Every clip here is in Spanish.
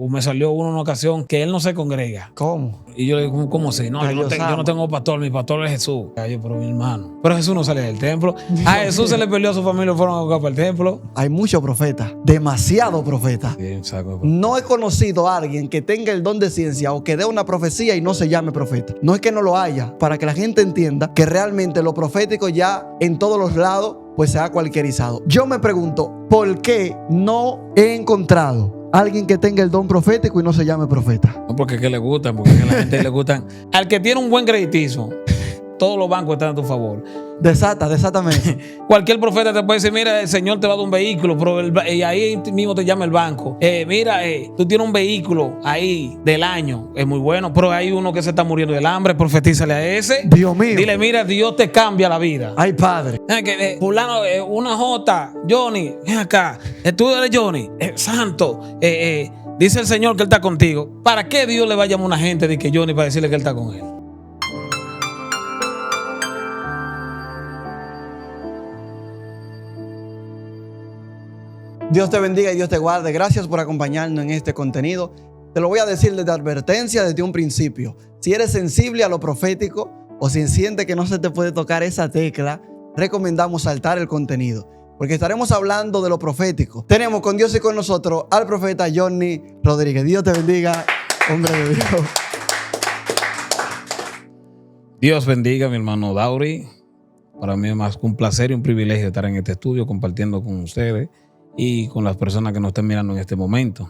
me salió uno en una ocasión que él no se congrega. ¿Cómo? Y yo le digo, ¿cómo así? No, yo no tengo pastor, mi pastor es Jesús. Yo, pero mi hermano. Pero Jesús no sale del templo. A Jesús se le perdió a su familia y fueron a buscar para el templo. Hay muchos profetas, demasiado profetas. Sí, exacto. No he conocido a alguien que tenga el don de ciencia o que dé una profecía y no se llame profeta. No es que no lo haya, para que la gente entienda que realmente lo profético ya en todos los lados pues se ha cualquierizado. Yo me pregunto, ¿por qué no he encontrado a alguien que tenga el don profético y no se llame profeta? No, porque es que le gustan, porque es que a la gente le gustan. Al que tiene un buen crediticio, todos los bancos están a tu favor. Desátame. Cualquier profeta te puede decir, mira, el Señor te va a dar un vehículo, pero y ahí mismo te llama el banco. Mira, tú tienes un vehículo ahí del año, es muy bueno, pero hay uno que se está muriendo del hambre, profetízale a ese. Dios mío. Dile, mira, Dios te cambia la vida. Ay, padre. Fulano, una J, Johnny, ven acá, tú eres Johnny, santo, dice el Señor que Él está contigo. ¿Para qué Dios le va a llamar a una gente de que Johnny para decirle que Él está con él? Dios te bendiga y Dios te guarde. Gracias por acompañarnos en este contenido. Te lo voy a decir desde advertencia, desde un principio. Si eres sensible a lo profético o si sientes que no se te puede tocar esa tecla, recomendamos saltar el contenido, porque estaremos hablando de lo profético. Tenemos con Dios y con nosotros al profeta Johnny Rodríguez. Dios te bendiga, hombre de Dios. Dios bendiga a mi hermano Dauri. Para mí es más que un placer y un privilegio estar en este estudio compartiendo con ustedes y con las personas que nos estén mirando en este momento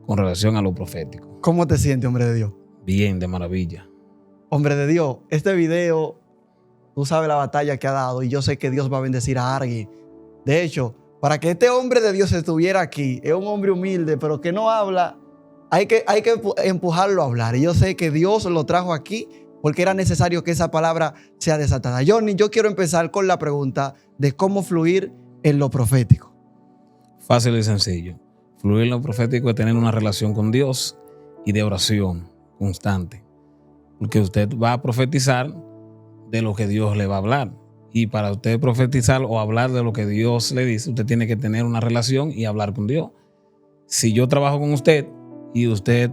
con relación a lo profético. ¿Cómo te sientes, hombre de Dios? Bien, de maravilla. Hombre de Dios, este video, tú sabes la batalla que ha dado y yo sé que Dios va a bendecir a alguien. De hecho, para que este hombre de Dios estuviera aquí, es un hombre humilde, pero que no habla, hay que empujarlo a hablar. Y yo sé que Dios lo trajo aquí porque era necesario que esa palabra sea desatada. Johnny, yo quiero empezar con la pregunta de cómo fluir en lo profético. Fácil y sencillo. Fluir en lo profético es tener una relación con Dios y de oración constante. Porque usted va a profetizar de lo que Dios le va a hablar. Y para usted profetizar o hablar de lo que Dios le dice, usted tiene que tener una relación y hablar con Dios. Si yo trabajo con usted y usted,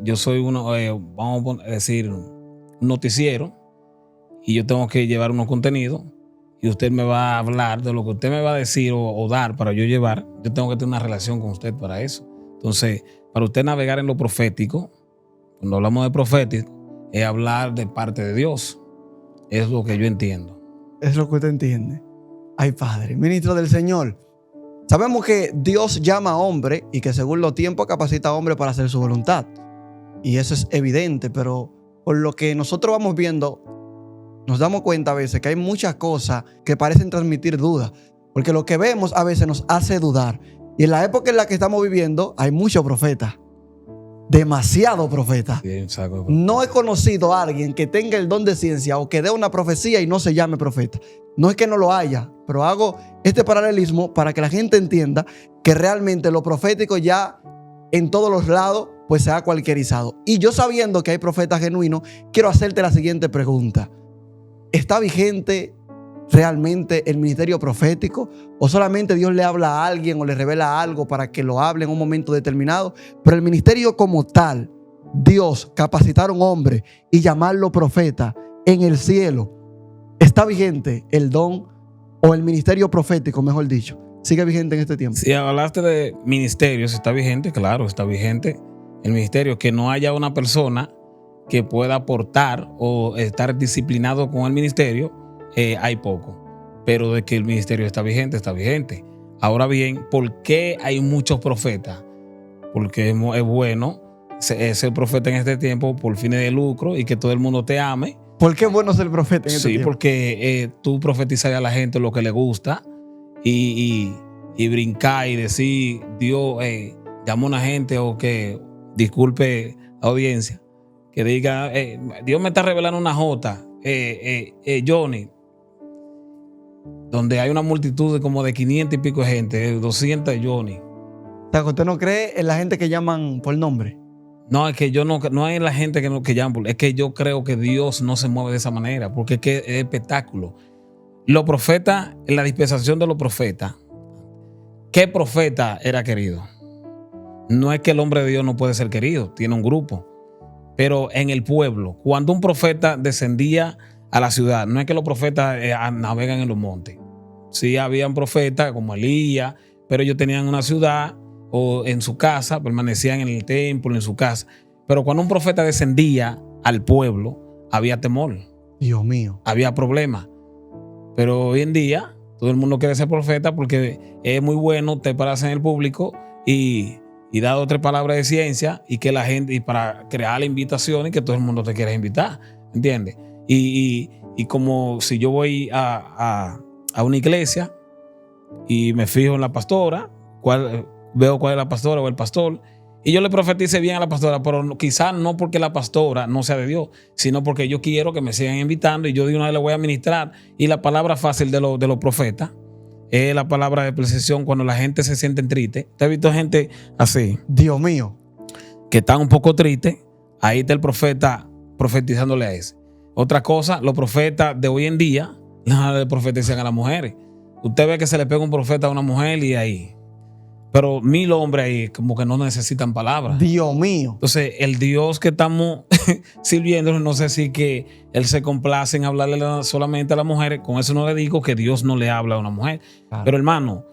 yo soy uno, vamos a decir, un noticiero y yo tengo que llevar unos contenidos, y usted me va a hablar de lo que usted me va a decir o dar para yo llevar, yo tengo que tener una relación con usted para eso. Entonces, para usted navegar en lo profético, cuando hablamos de profético, es hablar de parte de Dios. Es lo que yo entiendo. Es lo que usted entiende. Ay, Padre, ministro del Señor, sabemos que Dios llama a hombre y que según los tiempos capacita a hombre para hacer su voluntad. Y eso es evidente, pero por lo que nosotros vamos viendo, nos damos cuenta a veces que hay muchas cosas que parecen transmitir dudas, porque lo que vemos a veces nos hace dudar. Y en la época en la que estamos viviendo hay muchos profetas, demasiado profetas. Sí, exacto. No he conocido a alguien que tenga el don de ciencia o que dé una profecía y no se llame profeta. No es que no lo haya, pero hago este paralelismo para que la gente entienda que realmente lo profético ya en todos los lados pues se ha cualquierizado. Y yo, sabiendo que hay profetas genuinos, quiero hacerte la siguiente pregunta. ¿Está vigente realmente el ministerio profético? ¿O solamente Dios le habla a alguien o le revela algo para que lo hable en un momento determinado? Pero el ministerio como tal, Dios capacitar a un hombre y llamarlo profeta en el cielo, ¿está vigente el don o el ministerio profético, mejor dicho? ¿Sigue vigente en este tiempo? Si hablaste de ministerios, ¿está vigente? Claro, está vigente el ministerio. Que no haya una persona que pueda aportar o estar disciplinado con el ministerio, hay poco. Pero de que el ministerio está vigente, está vigente. Ahora bien, ¿por qué hay muchos profetas? Porque es bueno ser profeta en este tiempo por fines de lucro y que todo el mundo te ame. ¿Por qué es bueno ser profeta en este tiempo? Sí, porque tú profetizas a la gente lo que le gusta y brincar y decir, Dios llama a una gente, o que, disculpe audiencia, que diga, Dios me está revelando una J, Johnny, donde hay una multitud de como de 500 y pico de gente, 200 Johnny. O sea, que usted no cree en la gente que llaman por nombre. No, es que yo no hay la gente que llaman, es que yo creo que Dios no se mueve de esa manera, porque es que es espectáculo. Los profetas, en la dispensación de los profetas, ¿qué profeta era querido? No es que el hombre de Dios no puede ser querido, tiene un grupo. Pero en el pueblo, cuando un profeta descendía a la ciudad, no es que los profetas navegan en los montes. Sí, habían profetas como Elías, pero ellos tenían una ciudad o en su casa, permanecían en el templo, en su casa. Pero cuando un profeta descendía al pueblo, había temor. Dios mío. Había problemas. Pero hoy en día, todo el mundo quiere ser profeta porque es muy bueno te paras en el público y dar 2 o 3 palabras de ciencia y que la gente, y para crear la invitación y que todo el mundo te quiera invitar, ¿entiendes? Y como si yo voy a una iglesia y me fijo en la pastora, veo cuál es la pastora o el pastor, y yo le profetice bien a la pastora, pero quizás no porque la pastora no sea de Dios, sino porque yo quiero que me sigan invitando y yo de una vez le voy a ministrar. Y la palabra fácil de los profetas es la palabra de precisión cuando la gente se siente triste. ¿Te has visto gente así? Dios mío. Que está un poco triste. Ahí está el profeta profetizándole a ese. Otra cosa, los profetas de hoy en día le profetizan a las mujeres. Usted ve que se le pega un profeta a una mujer y ahí. Pero 1000 hombres ahí como que no necesitan palabras. Dios mío. Entonces, el Dios que estamos sirviendo, no sé si que Él se complace en hablarle solamente a las mujeres. Con eso no le digo que Dios no le habla a una mujer. Claro. Pero hermano,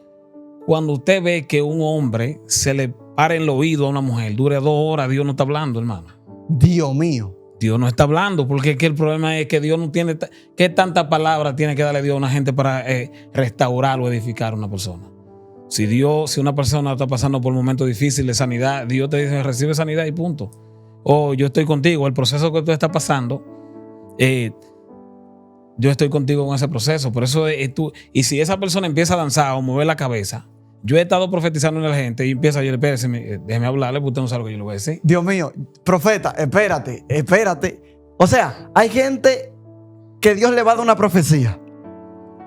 cuando usted ve que un hombre se le para en el oído a una mujer, dure 2 horas, Dios no está hablando, hermano. Dios mío. Dios no está hablando, porque es que el problema es que Dios no tiene... ¿Qué tanta palabra tiene que darle Dios a una gente para restaurar o edificar a una persona? Si una persona está pasando por un momento difícil de sanidad, Dios te dice, recibe sanidad y punto. O yo estoy contigo, el proceso que tú estás pasando, yo estoy contigo con ese proceso. Por eso tú, y si esa persona empieza a danzar o mover la cabeza, yo he estado profetizando a la gente y empieza, yo le espérese, déjeme hablarle, porque usted no sabe lo que yo le voy a decir. Dios mío, profeta, espérate. O sea, hay gente que Dios le va a dar una profecía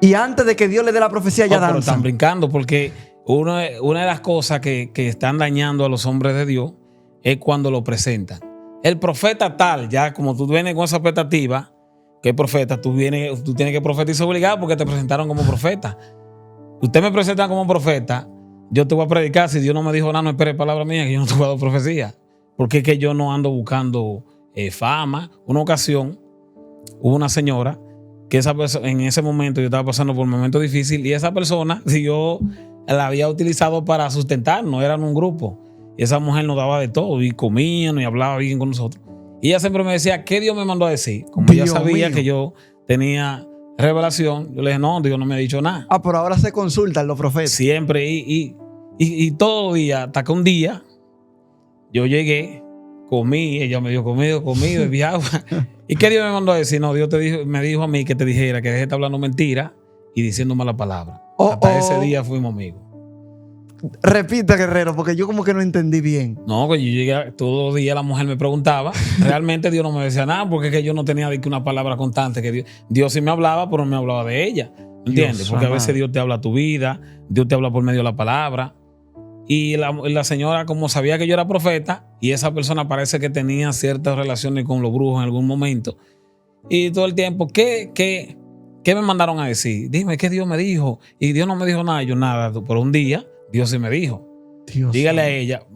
y antes de que Dios le dé la profecía ya danzan. Pero están brincando porque una de las cosas que están dañando a los hombres de Dios es cuando lo presentan. El profeta tal, ya como tú vienes con esa expectativa, que profeta, tú tienes que profetizar obligado porque te presentaron como profeta. Usted me presenta como profeta, yo te voy a predicar. Si Dios no me dijo nada, no espere palabra mía, que yo no te voy a dar profecía. Porque es que yo no ando buscando fama. Una ocasión hubo una señora que en ese momento yo estaba pasando por un momento difícil y esa persona, si yo la había utilizado para sustentarnos, eran un grupo. Y esa mujer nos daba de todo y comían y hablaba bien con nosotros. Y ella siempre me decía, ¿qué Dios me mandó a decir? Como ella sabía que yo tenía revelación, yo le dije, no, Dios no me ha dicho nada. Pero ahora se consultan los profetas. Siempre. Y todo día, hasta que un día, yo llegué, comí, ella me dio comida, bebí agua. ¿Y qué Dios me mandó a decir? No, Dios me dijo a mí que te dijera que deje de estar hablando mentira y diciendo mala palabra. Hasta ese día fuimos amigos. Repita, guerrero, porque yo como que no entendí bien. No, que yo llegué, todos los días la mujer me preguntaba. Realmente Dios no me decía nada porque es que yo no tenía una palabra constante. Que Dios sí me hablaba, pero no me hablaba de ella. ¿Entiendes? Porque a veces Dios te habla tu vida, Dios te habla por medio de la palabra. Y la señora, como sabía que yo era profeta, y esa persona parece que tenía ciertas relaciones con los brujos en algún momento. Y todo el tiempo, ¿qué me mandaron a decir? Dime, ¿qué Dios me dijo? Y Dios no me dijo nada, yo nada. Por un día, Dios sí me dijo. Dígale a ella,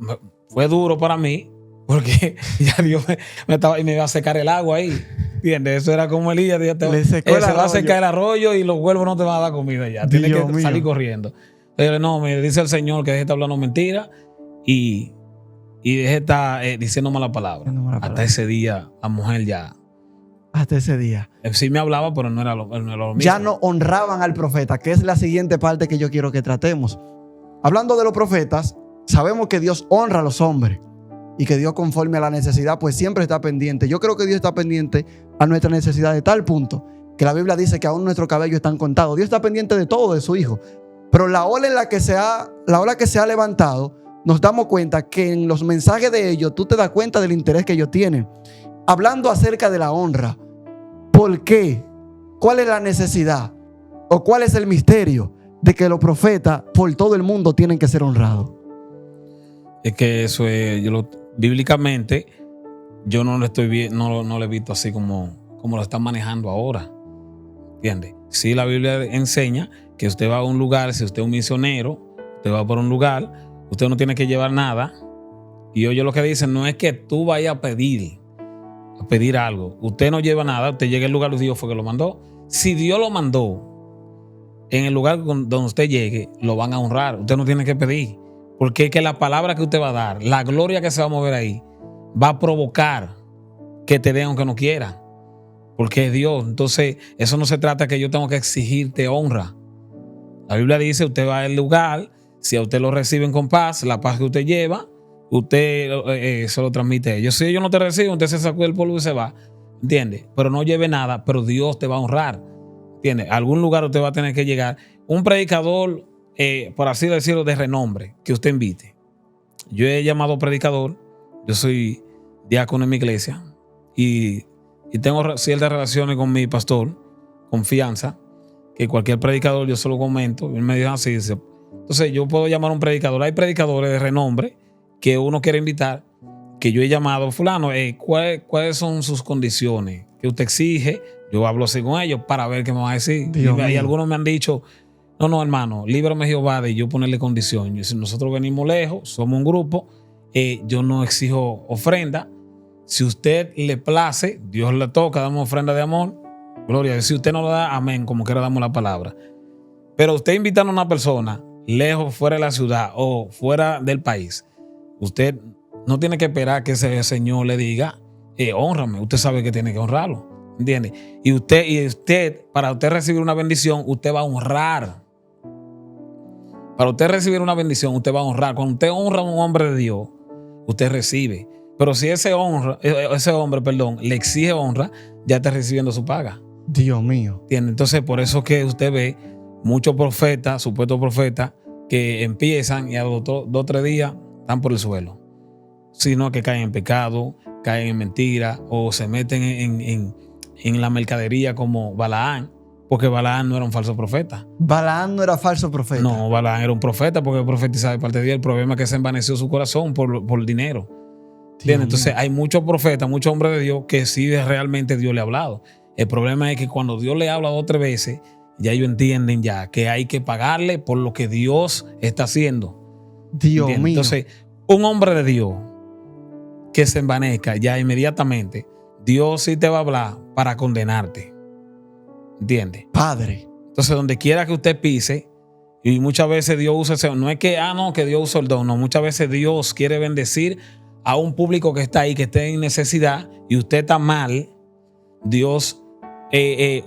fue duro para mí, porque ya Dios me iba a secar el agua ahí. ¿Entiendes? Eso era como Elías. Se va a secar el arroyo y los huevos no te van a dar comida ya. Tienes que salir corriendo. Pero no, me dice el Señor que deje de estar hablando mentira y deje de estar diciendo mala palabra. Hasta ese día, la mujer ya. Hasta ese día. Sí me hablaba, pero no era lo mismo. Ya no honraban al profeta, que es la siguiente parte que yo quiero que tratemos. Hablando de los profetas, sabemos que Dios honra a los hombres y que Dios, conforme a la necesidad, pues siempre está pendiente. Yo creo que Dios está pendiente a nuestra necesidad de tal punto que la Biblia dice que aún nuestros cabellos están contados. Dios está pendiente de todo, de su Hijo. Pero la ola que se ha levantado, nos damos cuenta que en los mensajes de ellos tú te das cuenta del interés que ellos tienen. Hablando acerca de la honra, ¿por qué? ¿Cuál es la necesidad? ¿O cuál es el misterio de que los profetas por todo el mundo tienen que ser honrados? Es que eso es, bíblicamente, yo no lo he visto así como lo están manejando ahora. ¿Entiendes? Sí, la Biblia enseña que usted va a un lugar, si usted es un misionero, usted va por un lugar, usted no tiene que llevar nada, Y oye lo que dicen, no es que tú vayas a pedir algo. Usted no lleva nada, usted llega al lugar y Dios fue que lo mandó. Si Dios lo mandó, en el lugar donde usted llegue, lo van a honrar. Usted no tiene que pedir. Porque es que la palabra que usted va a dar, la gloria que se va a mover ahí, va a provocar que te den aunque no quieran. Porque es Dios. Entonces, eso no se trata que yo tengo que exigirte honra. La Biblia dice, usted va al lugar, si a usted lo reciben con paz, la paz que usted lleva, usted se lo transmite a ellos. Si ellos no te reciben, usted se sacude el polvo y se va. ¿Entiende? Pero no lleve nada, pero Dios te va a honrar. ¿Entiende? A algún lugar usted va a tener que llegar. Un predicador, por así decirlo, de renombre, que usted invite. Yo he llamado predicador, yo soy diácono en mi iglesia y tengo ciertas relaciones con mi pastor, confianza, que cualquier predicador yo se lo comento. Él me dijo así, dice, entonces yo puedo llamar a un predicador. Hay predicadores de renombre que uno quiere invitar, que yo he llamado, fulano, ¿cuáles son sus condiciones que usted exige? Yo hablo así con ellos para ver qué me va a decir. Y algunos me han dicho, no, hermano, líbrame Jehová de yo ponerle condición. Si nosotros venimos lejos, somos un grupo, yo no exijo ofrenda. Si usted le place, Dios le toca, damos ofrenda de amor. Gloria a Dios. Si usted no lo da, amén, como quiera damos la palabra. Pero usted invitando a una persona lejos, fuera de la ciudad o fuera del país, usted no tiene que esperar que ese señor le diga, hónrame. Usted sabe que tiene que honrarlo. ¿Entiende? Y usted, para usted recibir una bendición, usted va a honrar. Para usted recibir una bendición, usted va a honrar. Cuando usted honra a un hombre de Dios, usted recibe. Pero si ese hombre, le exige honra, ya está recibiendo su paga. Dios mío. ¿Entiende? Entonces, por eso que usted ve muchos profetas, supuestos profetas, que empiezan y a los 2 o 3 días están por el suelo. Sino que caen en pecado, caen en mentira o se meten en la mercadería como Balaán, porque Balaán no era un falso profeta. Balaán no era falso profeta. No, Balaán era un profeta porque profetizaba de parte de Dios. El problema es que se envaneció su corazón por dinero. Entonces hay muchos profetas, muchos hombres de Dios que sí realmente Dios le ha hablado. El problema es que cuando Dios le habla 2 o 3 veces, ya ellos entienden ya que hay que pagarle por lo que Dios está haciendo. Dios mío. Entonces, un hombre de Dios que se envanezca, ya inmediatamente Dios sí te va a hablar para condenarte. ¿Entiendes? Padre. Entonces, donde quiera que usted pise, y muchas veces Dios usa ese, no es que, que Dios usa el don, no, muchas veces Dios quiere bendecir a un público que está ahí, que esté en necesidad, y usted está mal. Dios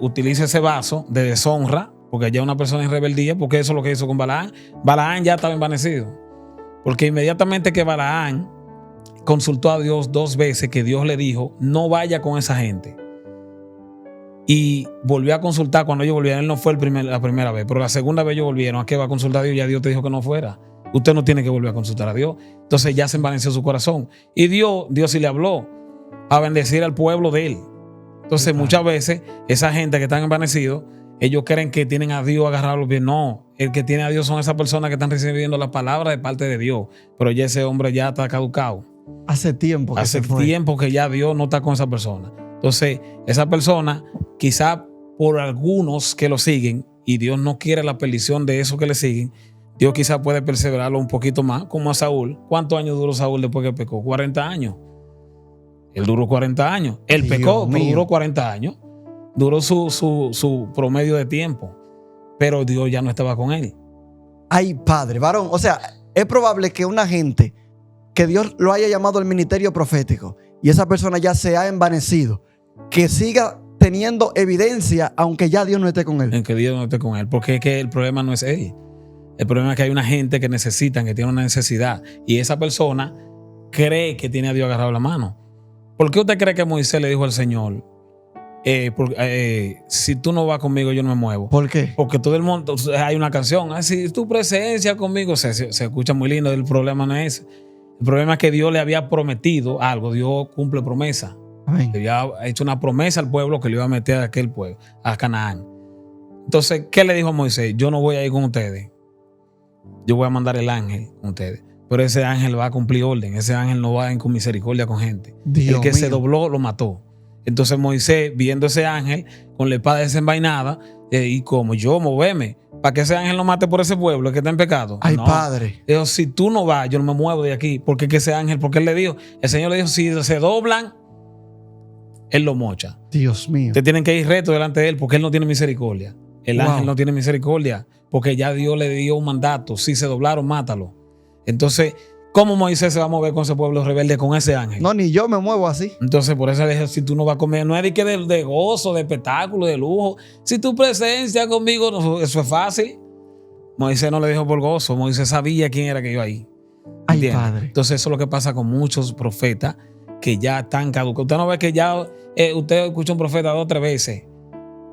utiliza ese vaso de deshonra, porque ya una persona en rebeldía, porque eso es lo que hizo con Balaán. Balaán ya estaba envanecido, porque inmediatamente que Balaán consultó a Dios 2 veces, que Dios le dijo, no vaya con esa gente. Y volvió a consultar cuando ellos volvieron. Él no fue la primera vez, pero la segunda vez ellos volvieron. ¿A qué va a consultar a Dios? Ya Dios te dijo que no fuera. Usted no tiene que volver a consultar a Dios. Entonces ya se envaneció su corazón. Y Dios sí le habló a bendecir al pueblo de él. Entonces muchas veces esa gente que están envanecidos, ellos creen que tienen a Dios agarrarlos bien. No, el que tiene a Dios son esas personas que están recibiendo la palabra de parte de Dios. Pero ya ese hombre ya está caducado. Hace tiempo que Hace tiempo que ya Dios no está con esa persona. Entonces esa persona, quizá por algunos que lo siguen, y Dios no quiere la perdición de esos que le siguen, Dios quizá puede perseverarlo un poquito más, como a Saúl. ¿Cuántos años duró Saúl después que pecó? 40 años. Él duró 40 años. Él pecó, pero duró 40 años. Duró su promedio de tiempo. Pero Dios ya no estaba con él. Ay, padre, varón. O sea, es probable que una gente que Dios lo haya llamado al ministerio profético y esa persona ya se ha envanecido, que siga teniendo evidencia aunque ya Dios no esté con él. En que Dios no esté con él. Porque es que el problema no es él. El problema es que hay una gente que necesitan, que tiene una necesidad. Y esa persona cree que tiene a Dios agarrado la mano. ¿Por qué usted cree que Moisés le dijo al Señor, si tú no vas conmigo, yo no me muevo? ¿Por qué? Porque todo el mundo, hay una canción, si tu presencia conmigo, se escucha muy lindo. El problema no es ese. El problema es que Dios le había prometido algo. Dios cumple promesa. Amén. Le había hecho una promesa al pueblo que le iba a meter a aquel pueblo, a Canaán. Entonces, ¿qué le dijo a Moisés? Yo no voy a ir con ustedes. Yo voy a mandar el ángel con ustedes. Pero ese ángel va a cumplir orden. Ese ángel no va a ir con misericordia con gente. Dios el que mío. se dobló lo mató. Entonces Moisés, viendo ese ángel con la espada desenvainada, y como yo moverme para que ese ángel no mate por ese pueblo que está en pecado. Ay, no. Padre. Dijo, si tú no vas, yo no me muevo de aquí. Porque que ese ángel, porque él le dijo, el Señor le dijo, si se doblan, él lo mocha. Dios mío. Te tienen que ir recto delante de él porque él no tiene misericordia. El Wow. ángel no tiene misericordia porque ya Dios le dio un mandato. Si se doblaron, mátalo. Entonces, ¿cómo Moisés se va a mover con ese pueblo rebelde, con ese ángel? No, ni yo me muevo así. Entonces, por eso le dije, si tú no vas a comer, no es de que de gozo, de espectáculo, de lujo. Si tu presencia conmigo, no, eso es fácil. Moisés no le dijo por gozo. Moisés sabía quién era que iba ahí. Ay, ¿Entiendes? Padre. Entonces, eso es lo que pasa con muchos profetas que ya están caducados. Usted no ve que ya usted escucha un profeta 2 o 3 veces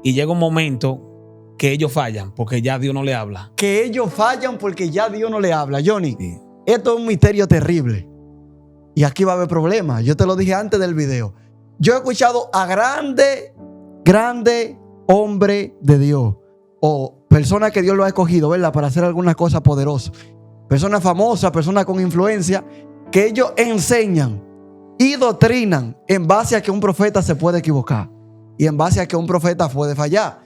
y llega un momento que ellos fallan porque ya Dios no le habla. Que ellos fallan porque ya Dios no le habla. Johnny, Sí. esto es un misterio terrible. Y aquí va a haber problemas. Yo te lo dije antes del video. Yo he escuchado a grande hombre de Dios. O personas que Dios lo ha escogido, ¿verdad? Para hacer algunas cosas poderosas. Personas famosas, personas con influencia, que ellos enseñan y doctrinan en base a que un profeta se puede equivocar. Y en base a que un profeta puede fallar.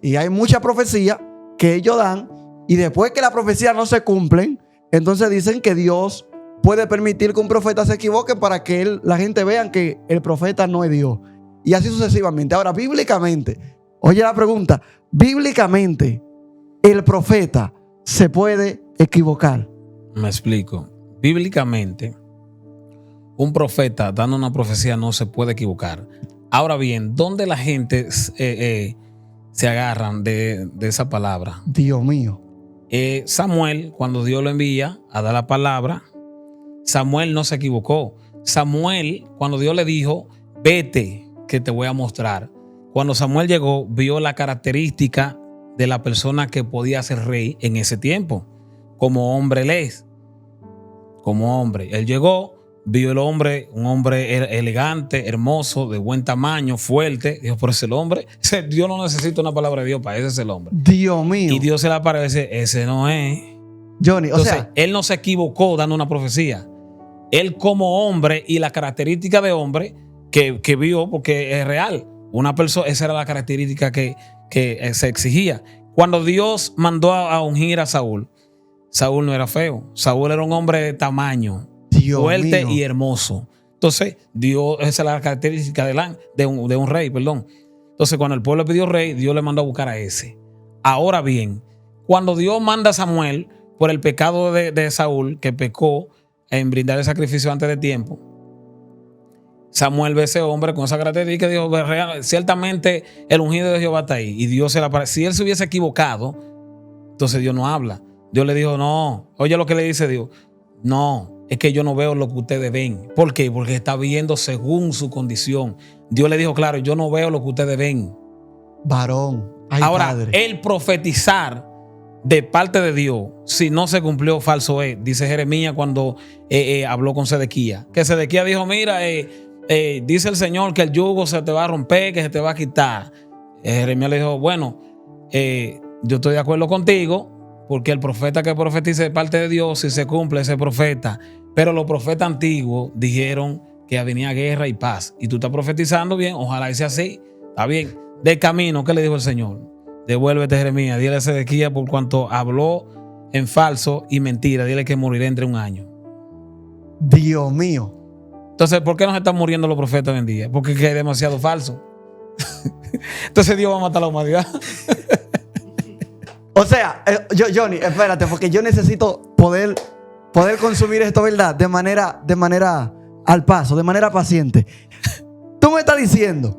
Y hay mucha profecía que ellos dan. Y después que la profecía no se cumplen, entonces dicen que Dios puede permitir que un profeta se equivoque para que la gente vea que el profeta no es Dios. Y así sucesivamente. Ahora, bíblicamente, oye la pregunta, bíblicamente, ¿el profeta se puede equivocar? Me explico. Bíblicamente, un profeta dando una profecía no se puede equivocar. Ahora bien, ¿dónde la gente se agarran de esa palabra? Dios mío. Samuel, cuando Dios lo envía a dar la palabra, Samuel no se equivocó. Samuel, cuando Dios le dijo, vete, que te voy a mostrar. Cuando Samuel llegó, vio la característica de la persona que podía ser rey en ese tiempo. Como hombre él es. Como hombre. Él llegó, vio el hombre, un hombre elegante, hermoso, de buen tamaño, fuerte. Dijo, por ese el hombre. Dios no necesita una palabra de Dios para ese es el hombre. Dios mío. Y Dios se le aparece, ese no es. Johnny, Entonces, o sea, él no se equivocó dando una profecía. Él como hombre y la característica de hombre que vio, porque es real. Una persona, esa era la característica que se exigía. Cuando Dios mandó a ungir a Saúl, Saúl no era feo. Saúl era un hombre de tamaño, Dios fuerte mío. y hermoso. Entonces, Dios, esa es la característica de un rey, perdón. Entonces, cuando el pueblo pidió rey, Dios le mandó a buscar a ese. Ahora bien, cuando Dios manda a Samuel por el pecado de Saúl, que pecó en brindar el sacrificio antes de tiempo, Samuel ve a ese hombre con esa característica y dijo, ciertamente el ungido de Jehová está ahí. Y Dios se le aparece. Si él se hubiese equivocado, entonces Dios no habla. Dios le dijo, no, oye lo que le dice Dios. No, es que yo no veo lo que ustedes ven. ¿Por qué? Porque está viendo según su condición. Dios le dijo, claro, yo no veo lo que ustedes ven. Varón. Ay, Ahora, Padre. el profetizar de parte de Dios, si no se cumplió, falso es. Dice Jeremías cuando habló con Sedequías. Que Sedequías dijo, mira, dice el Señor que el yugo se te va a romper, que se te va a quitar. Jeremías le dijo, bueno, yo estoy de acuerdo contigo, porque el profeta que profetice de parte de Dios, si se cumple ese profeta. Pero los profetas antiguos dijeron que venía guerra y paz. Y tú estás profetizando bien, ojalá y sea así. Está bien. De camino, ¿qué le dijo el Señor? Devuélvete, Jeremías. Dile a Sedequías por cuanto habló en falso y mentira. Dile que morirá entre 1 año. Dios mío. Entonces, ¿por qué no se están muriendo los profetas hoy en día? Porque es demasiado falso. Entonces Dios va a matar a la humanidad. O sea, Johnny, espérate, porque yo necesito poder consumir esto, ¿verdad? De manera al paso, de manera paciente. Tú me estás diciendo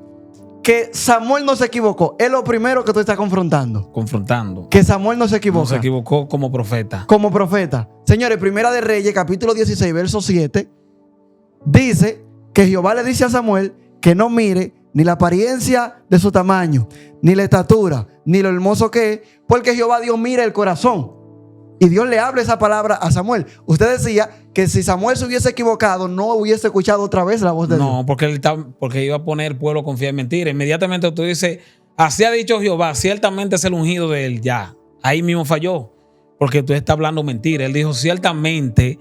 que Samuel no se equivocó. Es lo primero que tú estás confrontando. Confrontando. Que Samuel no se equivoca. No se equivocó como profeta. Como profeta. Señores, Primera de Reyes, capítulo 16, verso 7, dice que Jehová le dice a Samuel que no mire ni la apariencia de su tamaño, ni la estatura, ni lo hermoso que es, porque Jehová Dios mira el corazón. Y Dios le habla esa palabra a Samuel. Usted decía que si Samuel se hubiese equivocado, no hubiese escuchado otra vez la voz de Dios. No, porque iba a poner pueblo a confiar en mentira. Inmediatamente tú dices, así ha dicho Jehová, ciertamente es el ungido de él. Ya, ahí mismo falló, porque tú estás hablando mentira. Él dijo, ciertamente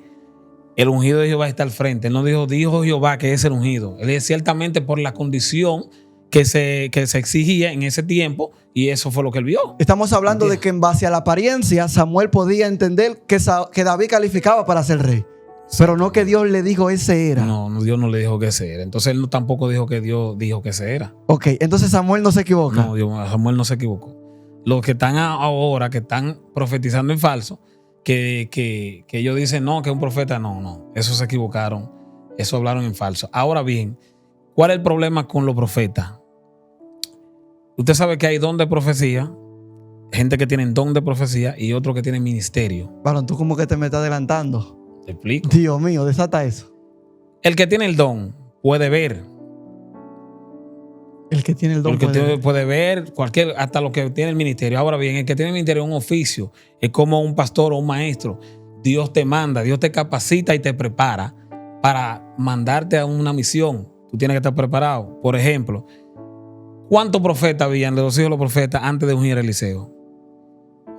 el ungido de Jehová está al frente. Él no dijo Jehová que es el ungido. Él es ciertamente por la condición que se exigía en ese tiempo, y eso fue lo que él vio. Estamos hablando de que en base a la apariencia Samuel podía entender que David calificaba para ser rey, pero no que Dios le dijo ese era. No, Dios no le dijo que ese era. Entonces él tampoco dijo que Dios dijo que ese era. Ok, entonces Samuel no se equivoca. No, Samuel no se equivocó. Los que están ahora, que están profetizando en falso, que ellos dicen no, que es un profeta, no, eso se equivocaron, eso hablaron en falso. Ahora bien, ¿cuál es el problema con los profetas? Usted sabe que hay don de profecía, gente que tiene don de profecía y otros que tienen ministerio. Varón, tú como que te me estás adelantando. Te explico. Dios mío, desata eso. El que tiene el don puede ver. El que tiene el don puede ver hasta lo que tiene el ministerio. Ahora bien, el que tiene el ministerio es un oficio, es como un pastor o un maestro. Dios te manda, Dios te capacita y te prepara para mandarte a una misión. Tú tienes que estar preparado. Por ejemplo, ¿cuántos profetas habían de los hijos de los profetas antes de ungir a Eliseo?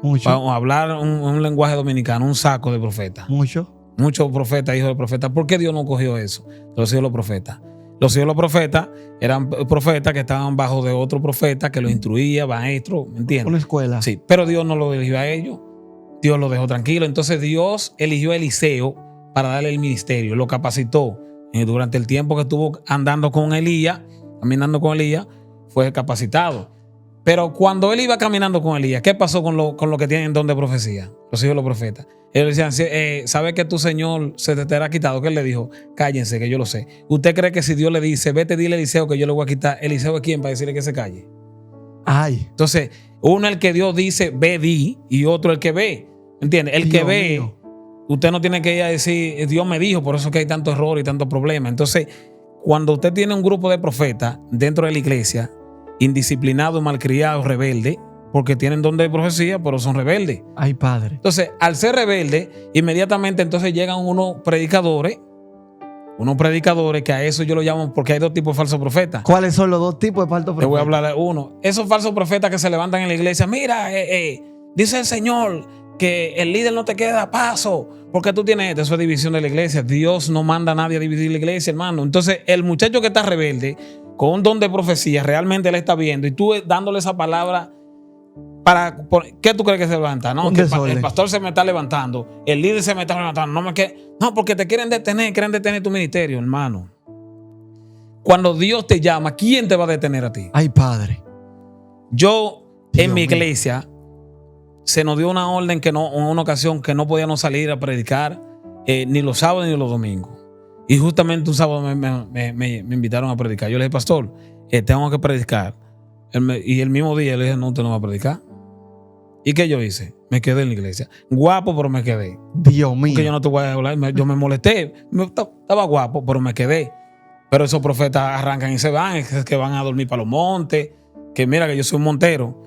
Mucho. Vamos a hablar un lenguaje dominicano, un saco de profetas. Muchos profetas, hijos de profetas. ¿Por qué Dios no cogió eso de los hijos de los profetas? Los hijos de los profetas eran profetas que estaban bajo de otro profeta que los instruía, maestro, ¿me entiendes? Una escuela. Sí, pero Dios no lo eligió a ellos. Dios lo dejó tranquilo. Entonces Dios eligió a Eliseo para darle el ministerio, lo capacitó. Durante el tiempo que estuvo andando con Elías, caminando con Elías, fue capacitado. Pero cuando él iba caminando con Elías, ¿qué pasó con lo que tienen don de profecía? Los hijos de los profetas. Ellos decían, ¿sabe que tu Señor se te ha quitado? ¿Qué él le dijo? Cállense, que yo lo sé. ¿Usted cree que si Dios le dice, vete, dile a Eliseo que yo le voy a quitar? ¿Eliseo es quién para decirle que se calle? Ay. Entonces, uno es el que Dios dice, ve, di, y otro el que ve. ¿Entiendes? El que ve, mío. Usted no tiene que ir a decir, Dios me dijo, por eso es que hay tanto error y tantos problemas. Entonces, cuando usted tiene un grupo de profetas dentro de la iglesia, indisciplinados, malcriados, rebeldes, porque tienen don de profecía, pero son rebeldes. Ay, padre. Entonces, al ser rebeldes, inmediatamente entonces llegan unos predicadores que a eso yo lo llamo, porque hay dos tipos de falsos profetas. ¿Cuáles son los dos tipos de falsos profetas? Te voy a hablar de uno. Esos falsos profetas que se levantan en la iglesia, mira, dice el Señor que el líder no te queda paso, porque tú tienes esto. Eso es división de la iglesia. Dios no manda a nadie a dividir la iglesia, hermano. Entonces, el muchacho que está rebelde, con un don de profecía, realmente él está viendo, y tú dándole esa palabra, ¿qué tú crees que se levanta? No, que el pastor se me está levantando, el líder se me está levantando. No, porque te quieren detener tu ministerio, hermano. Cuando Dios te llama, ¿quién te va a detener a ti? Ay, padre. Yo, en mi iglesia, se nos dio una orden en una ocasión que no podíamos salir a predicar ni los sábados ni los domingos. Y justamente un sábado me invitaron a predicar. Yo le dije, pastor, tengo que predicar. Y el mismo día le dije, no, usted no va a predicar. ¿Y qué yo hice? Me quedé en la iglesia. Guapo, pero me quedé. Dios mío. Porque yo no te voy a hablar. Yo me molesté. Estaba guapo, pero me quedé. Pero esos profetas arrancan y se van. Es que van a dormir para los montes. Que mira que yo soy un montero.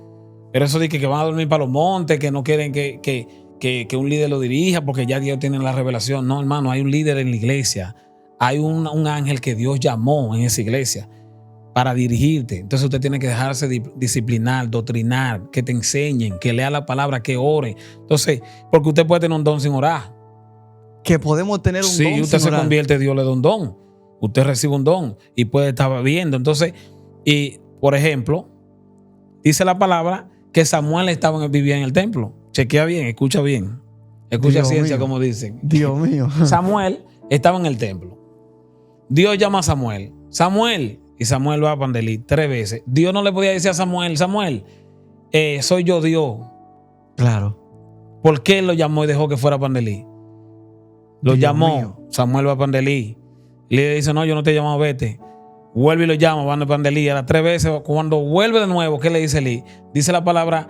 Pero eso dice que van a dormir para los montes, que no quieren que un líder lo dirija porque ya Dios tiene la revelación. No, hermano, hay un líder en la iglesia. Hay un ángel que Dios llamó en esa iglesia para dirigirte. Entonces usted tiene que dejarse disciplinar, doctrinar, que te enseñen, que lea la palabra, que ore. Entonces, porque usted puede tener un don sin orar. Que podemos tener un don sin orar. Sí, usted se convierte, Dios le da un don. Usted recibe un don y puede estar viendo. Entonces, y por ejemplo, dice la palabra que Samuel vivía en el templo. Chequea bien, escucha bien. Escucha ciencia, como dicen. Dios mío. Samuel estaba en el templo. Dios llama a Samuel. Samuel. Y Samuel va a Pandelí 3 veces. Dios no le podía decir a Samuel, soy yo Dios. Claro. ¿Por qué él lo llamó y dejó que fuera a Pandelí? Lo Dios llamó. mío. Samuel va a Pandelí. Y le dice, no, yo no te he llamado, vete. Vuelve y lo llama, van a Pandelí. A las 3 veces, cuando vuelve de nuevo, ¿qué le dice Eli? Dice la palabra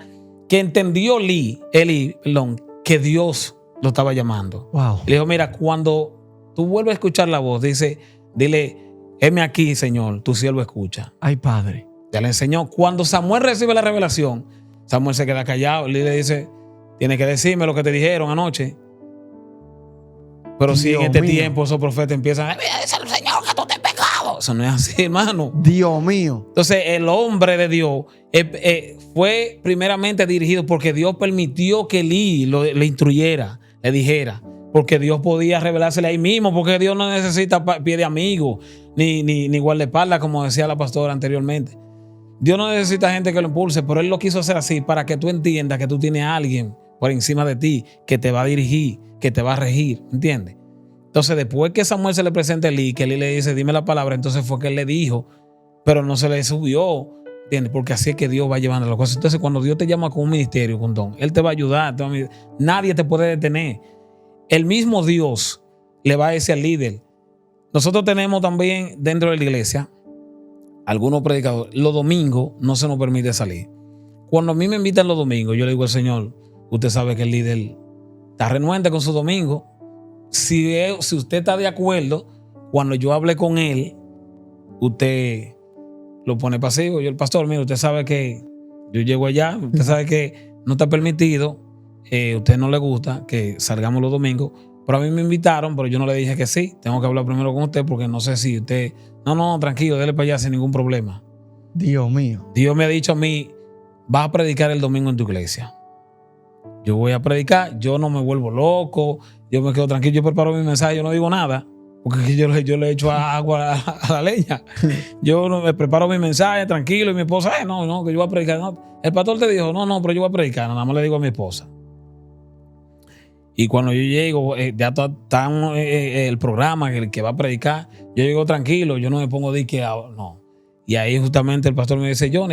que entendió Eli, que Dios lo estaba llamando. Wow. Le dijo, mira, cuando tú vuelves a escuchar la voz, dile, heme aquí, Señor, tu siervo escucha. Ay, padre. Ya le enseñó. Cuando Samuel recibe la revelación, Samuel se queda callado. Eli le dice, tienes que decirme lo que te dijeron anoche. Pero Dios si en este mío. tiempo esos profetas empiezan, mira, dice el Señor que tú te has pecado. Eso no es así, hermano. Dios mío. Entonces, el hombre de Dios fue primeramente dirigido porque Dios permitió que Eli le instruyera, le dijera. porque Dios podía revelársele ahí mismo, porque Dios no necesita pie de amigo, ni guardaespaldas, como decía la pastora anteriormente. Dios no necesita gente que lo impulse, pero Él lo quiso hacer así para que tú entiendas que tú tienes a alguien por encima de ti que te va a dirigir, que te va a regir, ¿entiendes? Entonces, después que Samuel se le presenta a Elí, que Elí le dice, dime la palabra, entonces fue que Él le dijo, pero no se le subió, ¿entiendes? Porque así es que Dios va llevando las cosas. Entonces, cuando Dios te llama con un ministerio, con don, Él te va a ayudar. Nadie te puede detener. El mismo Dios le va a decir al líder. Nosotros tenemos también dentro de la iglesia algunos predicadores. Los domingos no se nos permite salir. Cuando a mí me invitan los domingos, yo le digo al Señor, usted sabe que el líder está renuente con su domingo. Si usted está de acuerdo, cuando yo hable con él, usted lo pone pasivo. Yo, el pastor, mire, usted sabe que yo llego allá, usted sabe que no está permitido, a usted no le gusta que salgamos los domingos, pero a mí me invitaron, pero yo no le dije que sí. Tengo que hablar primero con usted porque no sé si usted... No, tranquilo, dele para allá sin ningún problema. Dios mío. Dios me ha dicho a mí, vas a predicar el domingo en tu iglesia. Yo voy a predicar, yo no me vuelvo loco, yo me quedo tranquilo, yo preparo mi mensaje, yo no digo nada, porque yo le echo agua a la leña. Yo me preparo mi mensaje tranquilo y mi esposa, no, que yo voy a predicar. No. El pastor te dijo, no, pero yo voy a predicar, nada más le digo a mi esposa. Y cuando yo llego, ya está el programa que va a predicar, yo llego tranquilo, yo no me pongo de que no. Y ahí justamente el pastor me dice, John,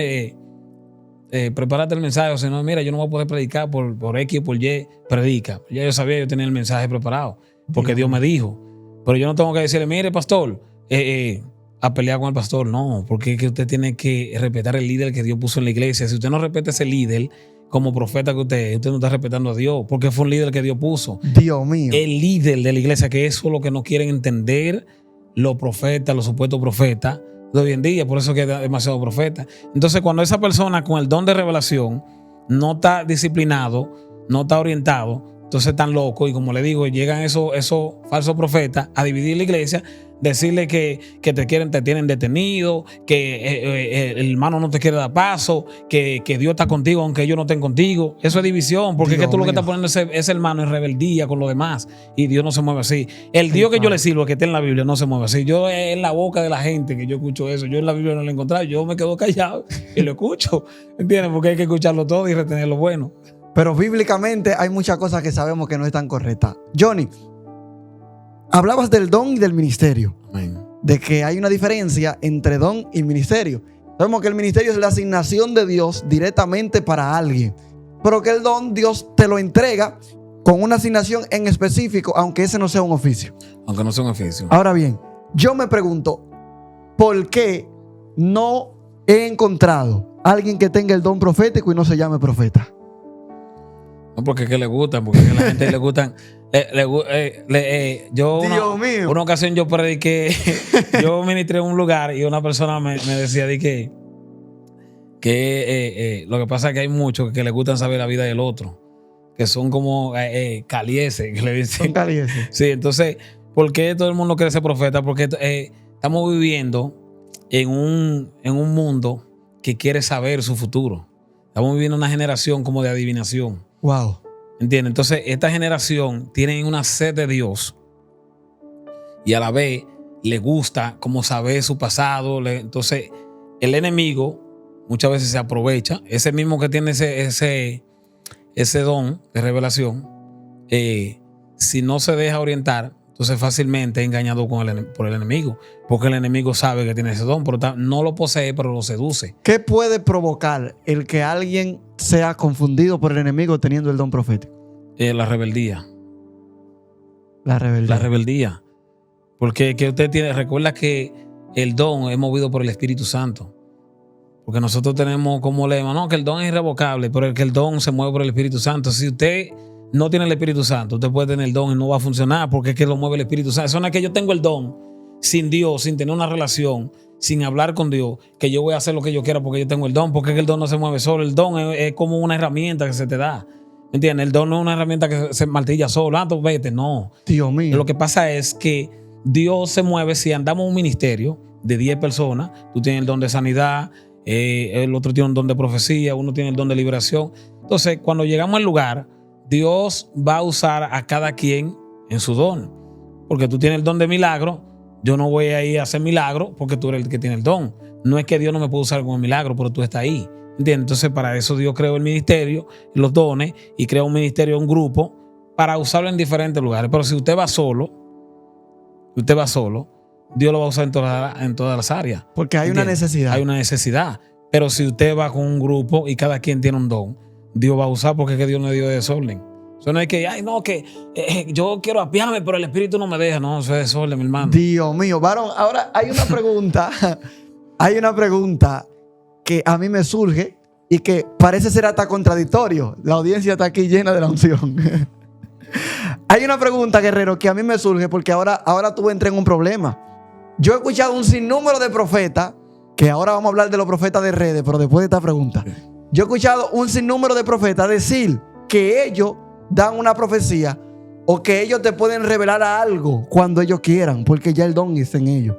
prepárate el mensaje, o sea, no, mira, yo no voy a poder predicar por X o por Y, predica. Ya yo sabía, yo tenía el mensaje preparado, porque Dios me dijo. Pero yo no tengo que decirle, mire, pastor, a pelear con el pastor. No, porque es que usted tiene que respetar el líder que Dios puso en la iglesia. Si usted no respeta ese líder, como profeta que usted no está respetando a Dios, porque fue un líder que Dios puso. Dios mío. El líder de la iglesia, que eso es lo que no quieren entender los profetas, los supuestos profetas de hoy en día, por eso que hay demasiados profetas. Entonces, cuando esa persona con el don de revelación no está disciplinado, no está orientado, entonces están locos y, como le digo, llegan esos falsos profetas a dividir la iglesia, decirle que te tienen detenido, que el hermano no te quiere dar paso, que Dios está contigo aunque ellos no estén contigo. Eso es división, porque es que tú lo que estás poniendo ese hermano es rebeldía con los demás, y Dios no se mueve así. El Dios que yo le sirvo, que está en la Biblia, no se mueve así. Yo en la boca de la gente que yo escucho eso, yo en la Biblia no lo he encontrado, yo me quedo callado y lo escucho, ¿entiendes? Porque hay que escucharlo todo y retener lo bueno. Pero bíblicamente hay muchas cosas que sabemos que no están correctas. Johnny, hablabas del don y del ministerio. Amén. De que hay una diferencia entre don y ministerio. Sabemos que el ministerio es la asignación de Dios directamente para alguien, pero que el don Dios te lo entrega con una asignación en específico, aunque ese no sea un oficio. Aunque no sea un oficio. Ahora bien, yo me pregunto, ¿por qué no he encontrado a alguien que tenga el don profético y no se llame profeta? No, porque es que le gustan, porque a la gente le gustan. Dios mío. Una ocasión yo prediqué, yo ministré en un lugar y una persona me decía de que lo que pasa es que hay muchos que le gustan saber la vida del otro, que son como calieses, que le dicen. Son calieses. Sí, entonces, ¿por qué todo el mundo quiere ser profeta? Porque estamos viviendo en un mundo que quiere saber su futuro. Estamos viviendo una generación como de adivinación. Wow. ¿Entiendes? Entonces, esta generación tiene una sed de Dios y a la vez le gusta como saber su pasado. Entonces, el enemigo muchas veces se aprovecha. Ese mismo que tiene ese don de revelación, si no se deja orientar, entonces fácilmente es engañado por el enemigo, porque el enemigo sabe que tiene ese don, pero no lo posee, pero lo seduce. ¿Qué puede provocar el que alguien sea confundido por el enemigo teniendo el don profético? La rebeldía. La rebeldía. La rebeldía. Porque que usted recuerda que el don es movido por el Espíritu Santo. Porque nosotros tenemos como lema, no, que el don es irrevocable, pero que el don se mueve por el Espíritu Santo. Si usted no tiene el Espíritu Santo, usted puede tener el don y no va a funcionar, porque es que lo mueve el Espíritu Santo. Eso no es que yo tengo el don sin Dios, sin tener una relación, sin hablar con Dios, que yo voy a hacer lo que yo quiera porque yo tengo el don, porque es que el don no se mueve solo. El don es como una herramienta que se te da. ¿Me entiendes? El don no es una herramienta que se martilla solo. Tú vete, no. Dios mío. Lo que pasa es que Dios se mueve si andamos en un ministerio de 10 personas. Tú tienes el don de sanidad, el otro tiene un don de profecía, uno tiene el don de liberación. Entonces, cuando llegamos al lugar, Dios va a usar a cada quien en su don. Porque tú tienes el don de milagro, yo no voy a ir a hacer milagro porque tú eres el que tiene el don. No es que Dios no me puede usar como milagro, pero tú estás ahí. ¿Entiendes? Entonces, para eso Dios creó el ministerio, los dones, y creó un ministerio, un grupo, para usarlo en diferentes lugares. Pero si usted va solo, Dios lo va a usar en todas las áreas. Porque hay una necesidad. Hay una necesidad. Pero si usted va con un grupo y cada quien tiene un don, Dios va a usar, porque es que Dios no es Dios de desorden. Eso no es que, yo quiero apiarme, pero el Espíritu no me deja. No, eso es desorden, mi hermano. Dios mío, varón, ahora hay una pregunta. Hay una pregunta que a mí me surge y que parece ser hasta contradictorio. La audiencia está aquí llena de la unción. Hay una pregunta, guerrero, que a mí me surge porque ahora tú entras en un problema. Yo he escuchado un sinnúmero de profetas, que ahora vamos a hablar de los profetas de redes, pero después de esta pregunta. Yo he escuchado un sinnúmero de profetas decir que ellos dan una profecía o que ellos te pueden revelar algo cuando ellos quieran, porque ya el don está en ellos.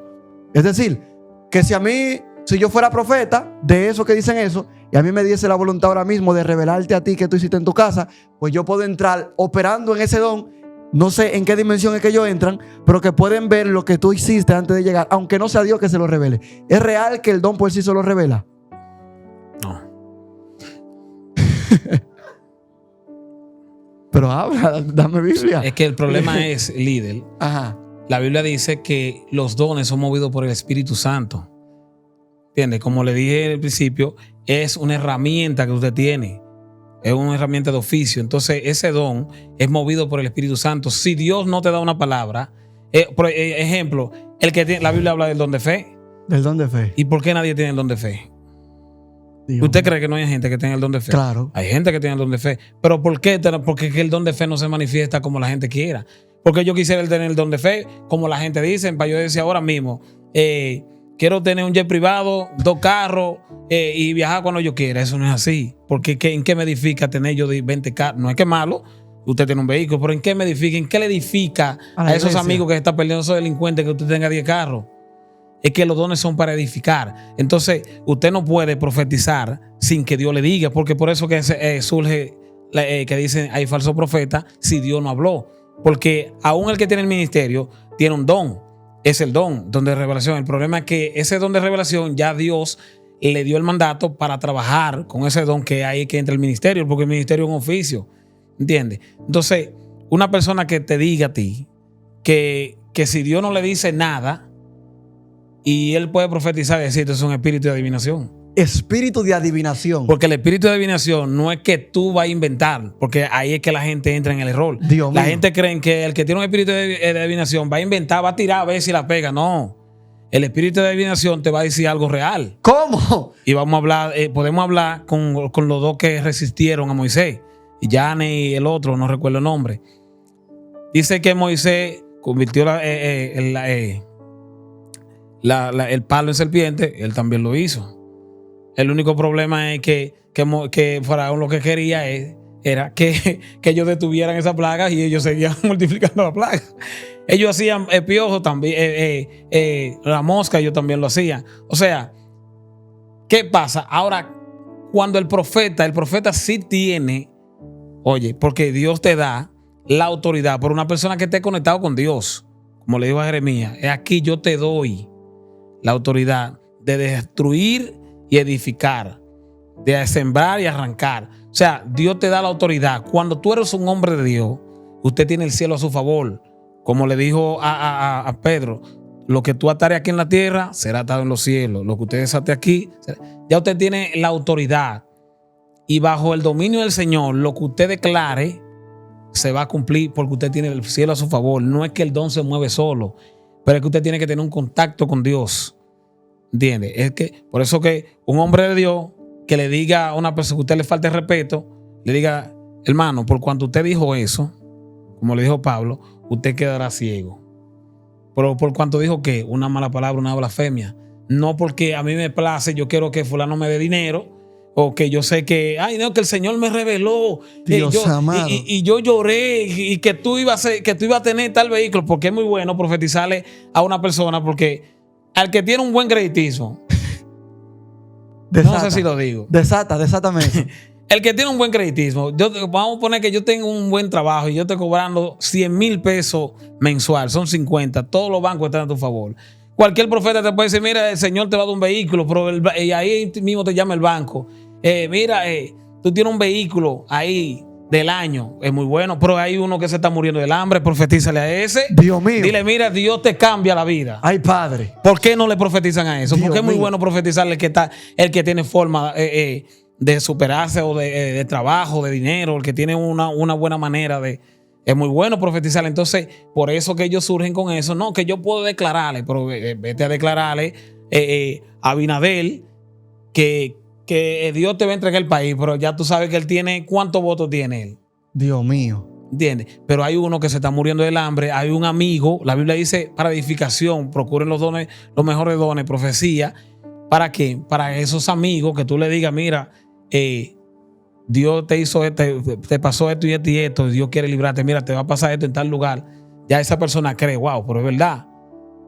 Es decir, que si yo fuera profeta de eso que dicen eso, y a mí me diese la voluntad ahora mismo de revelarte a ti que tú hiciste en tu casa, pues yo puedo entrar operando en ese don. No sé en qué dimensión es que ellos entran, pero que pueden ver lo que tú hiciste antes de llegar, aunque no sea Dios que se lo revele. ¿Es real que el don por sí solo revela? No. Pero habla, dame Biblia. Es que el problema es, líder. Ajá. La Biblia dice que los dones son movidos por el Espíritu Santo. ¿Entiendes? Como le dije al principio, es una herramienta que usted tiene. Es una herramienta de oficio. Entonces, ese don es movido por el Espíritu Santo. Si Dios no te da una palabra, por ejemplo, la Biblia habla del don de fe. Del don de fe. ¿Y por qué nadie tiene el don de fe? Dios. ¿Usted cree que no hay gente que tenga el don de fe? Claro. Hay gente que tiene el don de fe. ¿Pero por qué? Porque el don de fe no se manifiesta como la gente quiera. Porque yo quisiera tener el don de fe, como la gente dice, para yo decir ahora mismo, quiero tener un jet privado, 2 carros y viajar cuando yo quiera. Eso no es así. Porque ¿en qué me edifica tener yo 20 carros? No es que es malo, usted tiene un vehículo, pero ¿en qué me edifica? ¿En qué le edifica a esos amigos que se están perdiendo, esos delincuentes, que usted tenga 10 carros? Es que los dones son para edificar. Entonces, usted no puede profetizar sin que Dios le diga, porque por eso que surge que dicen hay falsos profetas si Dios no habló. Porque aún el que tiene el ministerio tiene un don. Es el don de revelación. El problema es que ese don de revelación ya Dios le dio el mandato para trabajar con ese don, que hay que entra el ministerio, porque el ministerio es un oficio. ¿Entiendes? Entonces, una persona que te diga a ti que si Dios no le dice nada y él puede profetizar y decirte, es un espíritu de adivinación. Espíritu de adivinación. Porque el espíritu de adivinación no es que tú vas a inventar, porque ahí es que la gente entra en el error. Dios la mío. gente cree que el que tiene un espíritu de adivinación va a inventar, va a tirar a ver si la pega. No. El espíritu de adivinación te va a decir algo real. ¿Cómo? Y vamos a hablar, podemos hablar con los dos que resistieron a Moisés, y Yane y el otro, no recuerdo el nombre. Dice que Moisés convirtió el palo en serpiente, él también lo hizo. El único problema es que Faraón lo que quería era que ellos detuvieran esa plaga y ellos seguían multiplicando la plaga. Ellos hacían piojos también, la mosca ellos también lo hacían. O sea, ¿qué pasa? Ahora, cuando el profeta sí tiene, oye, porque Dios te da la autoridad por una persona que esté conectado con Dios. Como le dijo a Jeremías, aquí yo te doy la autoridad de destruir y edificar, de sembrar y arrancar. O sea, Dios te da la autoridad. Cuando tú eres un hombre de Dios, usted tiene el cielo a su favor. Como le dijo a Pedro, lo que tú atares aquí en la tierra será atado en los cielos. Lo que usted desate aquí, ya usted tiene la autoridad. Y bajo el dominio del Señor, lo que usted declare se va a cumplir, porque usted tiene el cielo a su favor. No es que el don se mueve solo, pero es que usted tiene que tener un contacto con Dios. ¿Entiende? Es que por eso que un hombre de Dios que le diga a una persona que usted le falte respeto, le diga, hermano, por cuanto usted dijo eso, como le dijo Pablo, usted quedará ciego. Pero por cuanto dijo que una mala palabra, una blasfemia, no porque a mí me place, yo quiero que fulano me dé dinero, o que yo sé que, ay, no, que el Señor me reveló, Dios amado. Y yo lloré y que tú ibas a tener tal vehículo, porque es muy bueno profetizarle a una persona, porque al que tiene un buen crediticio, Desata. no sé si lo digo. Desátame eso. el que tiene un buen creditismo, vamos a poner que yo tengo un buen trabajo y yo estoy cobrando 100,000 pesos mensual, son 50, todos los bancos están a tu favor. Cualquier profeta te puede decir, mira, el Señor te va a dar un vehículo, pero y ahí mismo te llama el banco. Mira, tú tienes un vehículo ahí del año, es muy bueno, pero hay uno que se está muriendo del hambre, profetízale a ese. Dios mío. Dile, mira, Dios te cambia la vida. Ay, Padre. ¿Por qué no le profetizan a eso? Dios Porque es muy mío. bueno profetizarle el que tiene forma de superarse o de trabajo, de dinero, el que tiene una buena manera de... Es muy bueno profetizarle. Entonces, por eso que ellos surgen con eso. No, que yo puedo declararle, pero vete a declararle a Abinadel que Dios te va a entregar el país, pero ya tú sabes que él tiene, ¿cuántos votos tiene él? Dios mío. ¿Entiendes? Pero hay uno que se está muriendo del hambre, hay un amigo, la Biblia dice para edificación, procuren los dones, los mejores dones, profecía. ¿Para qué? Para esos amigos que tú le digas, mira, Dios te hizo te pasó esto y esto y esto, Dios quiere librarte, mira, te va a pasar esto en tal lugar. Ya esa persona cree, wow, pero es verdad.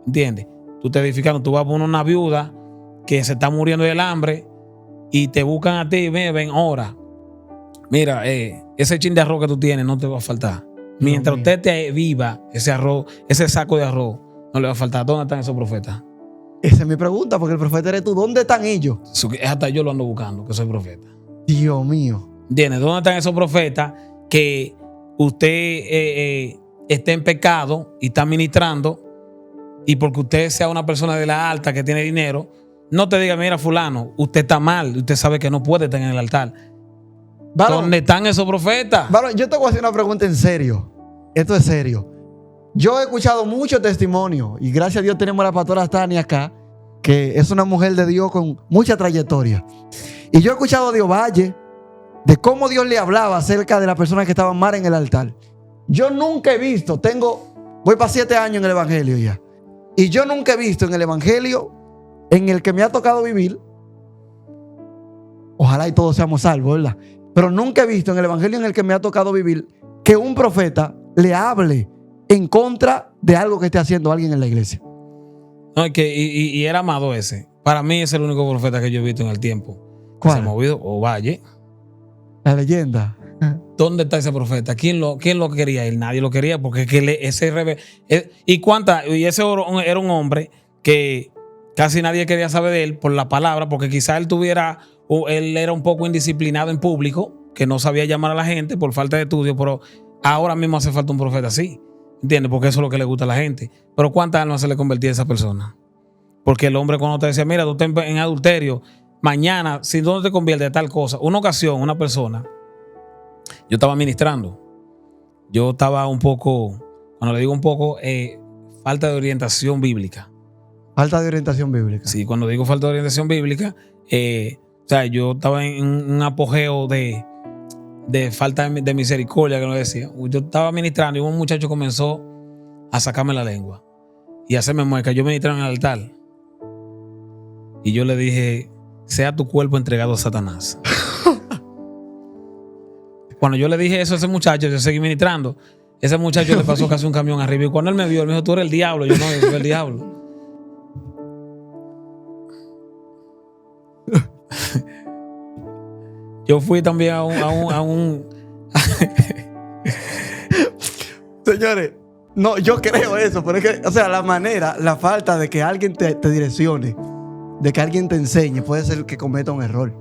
¿Entiendes? Tú te edificando, tú vas a poner una viuda que se está muriendo del hambre y te buscan a ti, ven, ora. Mira, ese chin de arroz que tú tienes no te va a faltar. Mientras usted te viva, ese arroz, ese saco de arroz, no le va a faltar. ¿Dónde están esos profetas? Esa es mi pregunta, porque el profeta eres tú. ¿Dónde están ellos? Hasta yo lo ando buscando, que soy profeta. Dios mío. ¿Entiendes? ¿Dónde están esos profetas que usted esté en pecado y está ministrando y porque usted sea una persona de la alta que tiene dinero, no te diga, mira, fulano, usted está mal, usted sabe que no puede estar en el altar? Varón, ¿dónde están esos profetas? Varón, yo te voy a hacer una pregunta en serio. Esto es serio. Yo he escuchado muchos testimonios y gracias a Dios tenemos a la pastora Tania acá, que es una mujer de Dios con mucha trayectoria. Y yo he escuchado de Ovalle, de cómo Dios le hablaba acerca de las personas que estaban mal en el altar. Yo nunca he visto, voy para 7 años en el evangelio ya, y yo nunca he visto en el evangelio en el que me ha tocado vivir, ojalá y todos seamos salvos, ¿verdad? Pero nunca he visto en el evangelio en el que me ha tocado vivir que un profeta le hable en contra de algo que esté haciendo alguien en la iglesia. No, y era Amado ese. Para mí es el único profeta que yo he visto en el tiempo. ¿Cuál? Se ha movido. Ovalle. La leyenda. ¿Dónde está ese profeta? ¿Quién lo quería? Él nadie lo quería porque es que y ese era un hombre que casi nadie quería saber de él por la palabra, porque quizá él era un poco indisciplinado en público, que no sabía llamar a la gente por falta de estudio, pero ahora mismo hace falta un profeta así. ¿Entiendes? Porque eso es lo que le gusta a la gente. Pero ¿cuántas almas se le convertía a esa persona? Porque el hombre cuando te decía, mira, tú estás en adulterio, mañana, si no te conviertes de tal cosa. Una ocasión, una persona, yo estaba ministrando. Yo estaba un poco, cuando le digo un poco, falta de orientación bíblica. Falta de orientación bíblica. Sí, cuando digo falta de orientación bíblica, o sea, yo estaba en un apogeo de falta de misericordia, que no decía. Yo estaba ministrando y un muchacho comenzó a sacarme la lengua y a hacerme mueca. Yo ministraba en el altar y yo le dije, sea tu cuerpo entregado a Satanás. Cuando yo le dije eso a ese muchacho, yo seguí ministrando. Ese muchacho le pasó casi un camión arriba y cuando él me vio, él me dijo, tú eres el diablo. Yo no, yo soy el diablo. Yo fui también a un Señores, no, yo creo eso, pero es que, o sea, la falta de que alguien te direccione, de que alguien te enseñe, puede ser que cometa un error.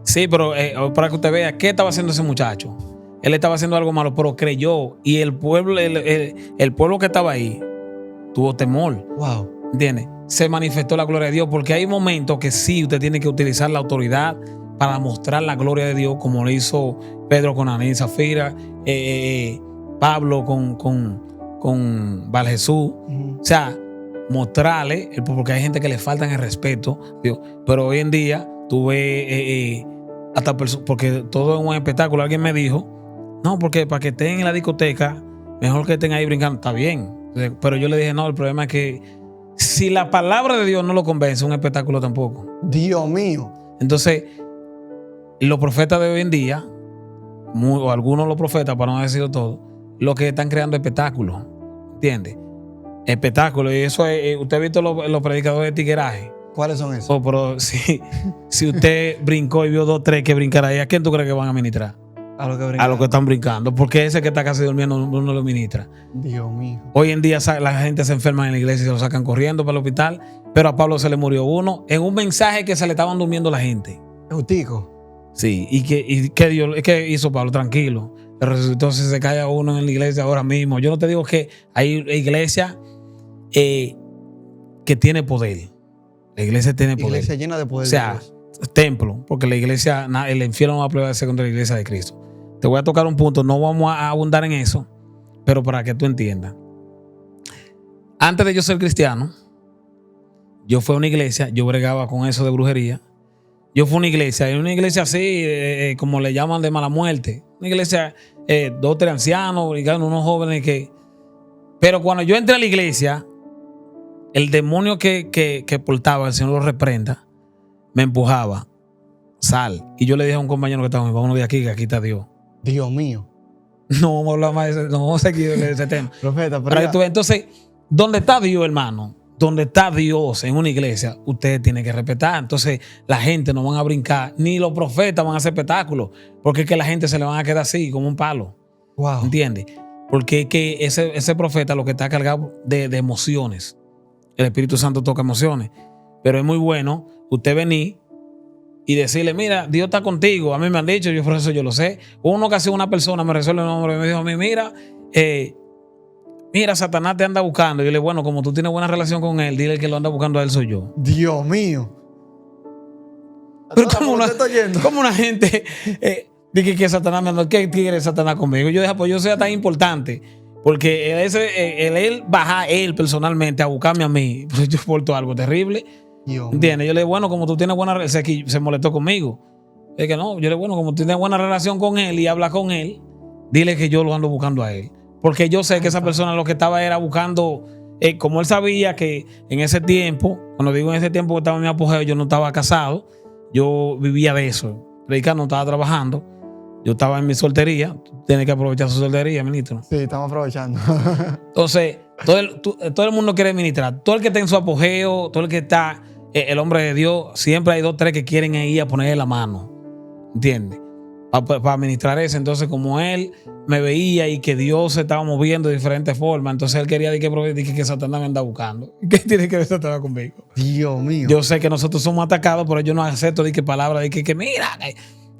Sí, pero para que usted vea, ¿qué estaba haciendo ese muchacho? Él estaba haciendo algo malo, pero creyó. Y el pueblo, el pueblo que estaba ahí tuvo temor. Wow. ¿Entiendes? Se manifestó la gloria de Dios, porque hay momentos que sí usted tiene que utilizar la autoridad para mostrar la gloria de Dios, como lo hizo Pedro con Ananías y Zafira, Pablo con Jesús. O sea, mostrarle, porque hay gente que le falta el respeto, Dios. Pero hoy en día tú ves porque todo es un espectáculo. Alguien me dijo, no, porque para que estén en la discoteca, mejor que estén ahí brincando. Está bien, pero yo le dije, no, el problema es que si la palabra de Dios no lo convence, un espectáculo tampoco. Dios mío. Entonces, los profetas de hoy en día, o algunos de los profetas, para no decirlo todo, lo que están creando espectáculos, ¿entiendes? Espectáculos. Y eso es, usted ha visto los predicadores de tigueraje, ¿Cuáles son esos? Oh, pero si usted brincó y vio 2, 3 que brincar ahí, ¿a quién tú crees que van a ministrar? A lo que A brincan. los que están brincando. Porque ese que está casi durmiendo no lo ministra. Dios mío. Hoy en día la gente se enferma en la iglesia y se lo sacan corriendo para el hospital. Pero a Pablo se le murió uno en un mensaje que se le estaban durmiendo la gente. Eutico. Sí, ¿qué hizo Pablo? Tranquilo. Pero entonces se cae uno en la iglesia ahora mismo. Yo no te digo que hay iglesia que tiene poder. La iglesia tiene poder. Iglesia llena de poder. O sea, templo, porque la iglesia, el infierno no va a prevalecer contra la iglesia de Cristo. Te voy a tocar un punto, no vamos a abundar en eso, pero para que tú entiendas. Antes de yo ser cristiano, yo fui a una iglesia, yo bregaba con eso de brujería. Yo fui a una iglesia así, como le llaman de mala muerte. Una iglesia, 2, 3 ancianos, unos jóvenes que... Pero cuando yo entré a la iglesia, el demonio que portaba, el Señor lo reprenda, me empujaba. Sal. Y yo le dije a un compañero que estaba conmigo, vámonos de aquí, que aquí está Dios. Dios mío. No vamos a hablar más de ese, no vamos a seguir de ese tema. Profeta, Para que tú veas. Entonces, donde está Dios, hermano, donde está Dios en una iglesia, usted tiene que respetar. Entonces, la gente no van a brincar, ni los profetas van a hacer espectáculos, porque es que la gente se le van a quedar así, como un palo. Wow. ¿Entiendes? Porque es que ese profeta lo que está cargado de emociones. El Espíritu Santo toca emociones. Pero es muy bueno usted venir y decirle, mira, Dios está contigo. A mí me han dicho, yo por eso yo lo sé. Una ocasión una persona me resuelve el nombre y me dijo a mí, mira, Satanás te anda buscando. Y yo le digo, bueno, como tú tienes buena relación con él, dile que lo anda buscando a él soy yo. Dios mío. Pero como una gente dice que Satanás me anda, ¿qué quiere Satanás conmigo? Yo dije, pues yo sea tan importante. Porque él baja él personalmente a buscarme a mí, pues yo porto algo terrible. ¿Entiendes? Yo le digo, bueno, como tú tienes buena relación, se molestó conmigo. Es que no, yo le digo, bueno, como tú tienes buena relación con él y habla con él, dile que yo lo ando buscando a él. Porque yo sé que esa persona lo que estaba era buscando, como él sabía que en ese tiempo, cuando digo en ese tiempo que estaba en mi apogeo, yo no estaba casado, yo vivía de eso. Predicando, no estaba trabajando. Yo estaba en mi soltería. Tienes que aprovechar su soltería, ministro. Sí, estamos aprovechando. Entonces, todo el mundo quiere ministrar. Todo el que está en su apogeo, todo el que está, el hombre de Dios, siempre hay 2, 3 que quieren ir a ponerle la mano. ¿Entiendes? Para ministrar eso. Entonces, como él me veía y que Dios se estaba moviendo de diferentes formas, entonces él quería que Satanás me anda buscando. ¿Qué tiene que ver Satanás conmigo? Dios mío. Yo sé que nosotros somos atacados, pero yo no acepto de que palabras de que mira,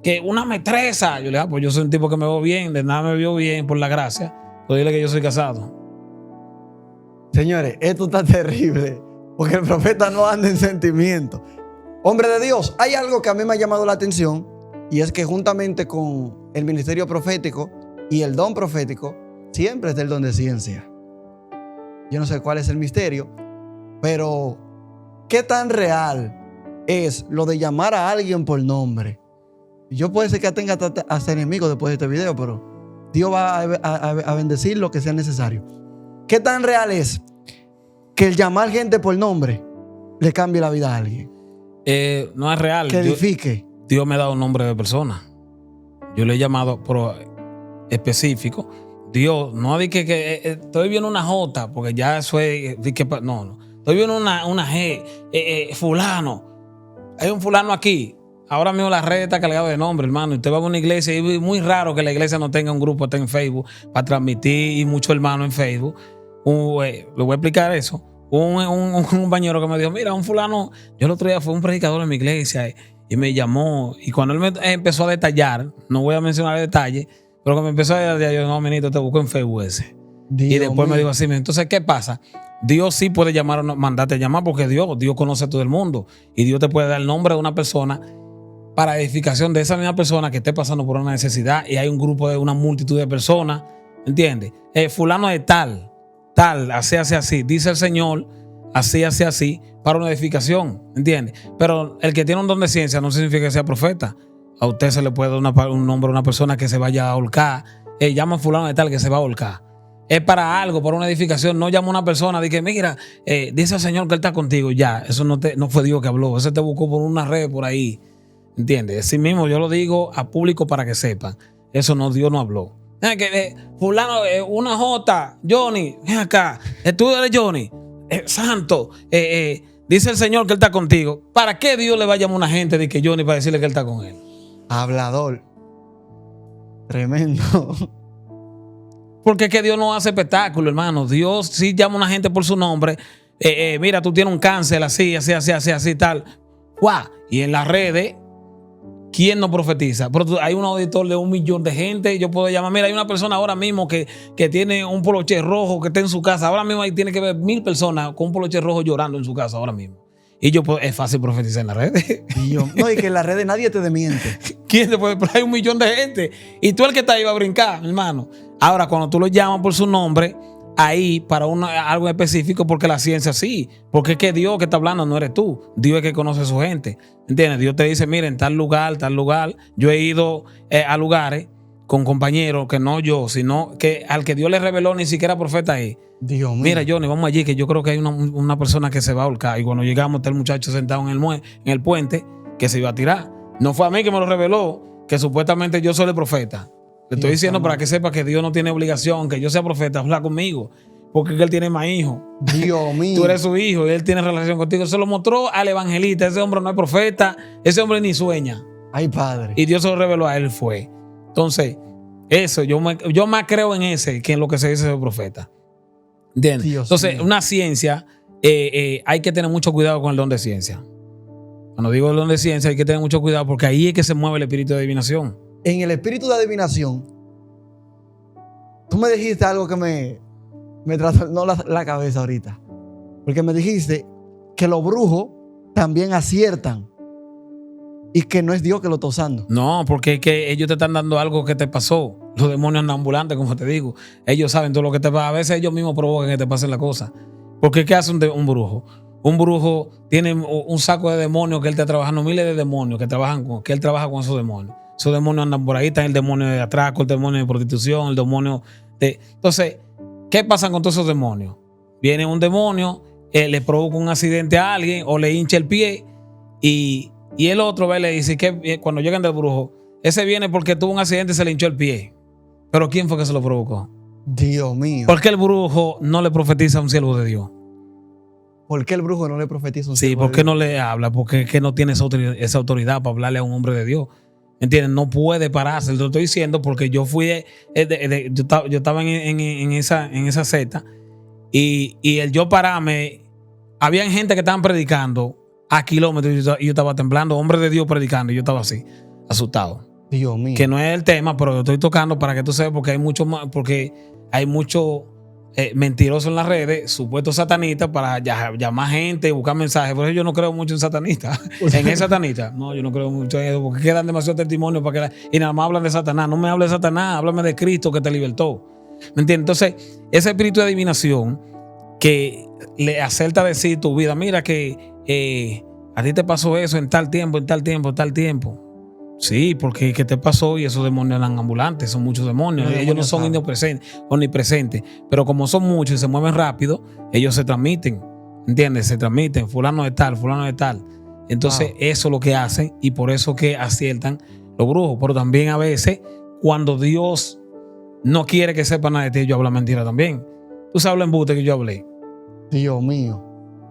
que una metresa. Yo le digo, pues yo soy un tipo que me veo bien, de nada me veo bien por la gracia. Pues dile que yo soy casado. Señores, esto está terrible, porque el profeta no anda en sentimiento. Hombre de Dios, hay algo que a mí me ha llamado la atención, y es que juntamente con el ministerio profético y el don profético, siempre está el don de ciencia. Yo no sé cuál es el misterio, pero ¿qué tan real es lo de llamar a alguien por nombre? Yo puede ser que tenga hasta enemigos después de este video, pero Dios va a bendecir lo que sea necesario. ¿Qué tan real es que el llamar gente por nombre le cambie la vida a alguien? No es real. Que edifique. Dios me ha dado un nombre de persona. Yo le he llamado específico. Dios, no di que estoy viendo una J, porque ya eso es. No. Estoy viendo una G. Fulano. Hay un fulano aquí. Ahora mismo la red está cargada de nombre, hermano. Usted va a una iglesia y es muy raro que la iglesia no tenga un grupo hasta en Facebook para transmitir y muchos hermanos en Facebook. Le voy a explicar eso. Un compañero que me dijo, mira, un fulano, yo el otro día fue un predicador en mi iglesia y me llamó. Y cuando él me empezó a detallar, no voy a mencionar detalles, pero cuando me empezó a detallar, yo, no, menito, te busco en Facebook ese. Dios y después mío. me dijo así, entonces, ¿qué pasa? Dios sí puede llamar, mandarte a llamar porque Dios conoce a todo el mundo. Y Dios te puede dar el nombre de una persona para edificación de esa misma persona que esté pasando por una necesidad y hay un grupo de una multitud de personas, ¿entiendes? Fulano de tal, así, dice el Señor, así, para una edificación, ¿entiendes? Pero el que tiene un don de ciencia no significa que sea profeta. A usted se le puede dar un nombre a una persona que se vaya a ahorcar. Llama a fulano de tal que se va a ahorcar. Es para algo, para una edificación. No llama a una persona de que, mira, dice el Señor que Él está contigo. Ya, eso no fue Dios que habló. Ese te buscó por una red por ahí. ¿Entiendes? Así mismo yo lo digo a público para que sepan. Eso no, Dios no habló. Fulano, una J, Johnny, ven acá. Tú eres Johnny. Santo, dice el Señor que Él está contigo. ¿Para qué Dios le va a llamar a una gente de que Johnny para decirle que Él está con él? Hablador. Tremendo. Porque es que Dios no hace espectáculo, hermano. Dios sí llama a una gente por su nombre. Mira, tú tienes un cáncer así, tal. ¡Guau! Y en las redes, ¿quién no profetiza? Pero hay un auditor de 1 millón de gente. Yo puedo llamar, mira, hay una persona ahora mismo que tiene un poloche rojo que está en su casa. Ahora mismo ahí tiene que ver 1000 personas con un poloche rojo llorando en su casa ahora mismo. Y es fácil profetizar en las redes. No, y que en las redes nadie te desmiente. ¿Quién te puede? Pero hay 1 millón de gente. Y tú el que está ahí va a brincar, hermano. Ahora, cuando tú lo llamas por su nombre, ahí para algo específico, porque la ciencia sí. Porque es que Dios que está hablando no eres tú. Dios es que conoce a su gente. ¿Entiendes? Dios te dice, miren, tal lugar. Yo he ido a lugares con compañeros que no yo, sino que al que Dios le reveló ni siquiera profeta ahí. Dios mío. Mira, Johnny, vamos allí, que yo creo que hay una persona que se va a ahorcar. Y cuando llegamos, está el muchacho sentado en el puente que se iba a tirar. No fue a mí que me lo reveló, que supuestamente yo soy el profeta. Le estoy diciendo para que sepa que Dios no tiene obligación, que yo sea profeta, habla conmigo. Porque él tiene más hijos. Dios mío. Tú eres su hijo y él tiene relación contigo. Se lo mostró al evangelista. Ese hombre no es profeta. Ese hombre ni sueña. Ay, padre. Y Dios se lo reveló a él, fue. Entonces, eso, yo más creo en ese que en lo que se dice de profeta. ¿Entiendes? Dios Entonces, mío. una ciencia, hay que tener mucho cuidado con el don de ciencia. Cuando digo el don de ciencia, hay que tener mucho cuidado porque ahí es que se mueve el espíritu de adivinación. En el espíritu de adivinación, tú me dijiste algo que me trastornó la cabeza ahorita. Porque me dijiste que los brujos también aciertan y que no es Dios que lo está usando. No, porque es que ellos te están dando algo que te pasó. Los demonios andan ambulantes, como te digo. Ellos saben todo lo que te pasa. A veces ellos mismos provocan que te pasen la cosa. Porque ¿qué hace un brujo? Un brujo tiene un saco de demonios que él está trabajando, miles de demonios que él trabaja con esos demonios. Esos demonios andan por ahí, está el demonio de atraco, el demonio de prostitución, el demonio de... Entonces, ¿qué pasa con todos esos demonios? Viene un demonio, le provoca un accidente a alguien o le hincha el pie y el otro va y le dice que cuando llegan del brujo, ese viene porque tuvo un accidente y se le hinchó el pie. ¿Pero quién fue que se lo provocó? Dios mío. ¿Por qué el brujo no le profetiza a un siervo de Dios? ¿Por qué el brujo no le profetiza a un Sí, siervo ¿por de qué Dios? no le habla? Porque es que no tiene esa autoridad para hablarle a un hombre de Dios. ¿Entiendes? No puede pararse. Te lo estoy diciendo porque yo fui, yo estaba en esa secta y el yo pararme, había gente que estaban predicando a kilómetros y yo estaba temblando, hombre de Dios predicando y yo estaba así, asustado. Dios mío. Que no es el tema, pero yo estoy tocando para que tú sepas porque hay mucho mentiroso en las redes, supuestos satanistas para llamar gente, buscar mensajes. Por eso yo no creo mucho en satanistas. En el satanista. No, yo no creo mucho en eso porque quedan demasiados testimonios para y nada más hablan de Satanás. No me hables de Satanás, háblame de Cristo que te libertó. ¿Me entiendes? Entonces, ese espíritu de adivinación que le acerta a decir tu vida, mira que a ti te pasó eso en tal tiempo, en tal tiempo, en tal tiempo. Sí, porque ¿qué te pasó? Y esos demonios eran ambulantes, son muchos demonios. Ellos no son omnipresentes, pero como son muchos y se mueven rápido, ellos se transmiten, ¿entiendes? Se transmiten, fulano de tal, fulano de tal. Entonces, eso es lo que hacen y por eso que aciertan los brujos. Pero también a veces, cuando Dios no quiere que sepa nada de ti, yo hablo mentira también. Tú sabes el embuste que yo hablé. Dios mío.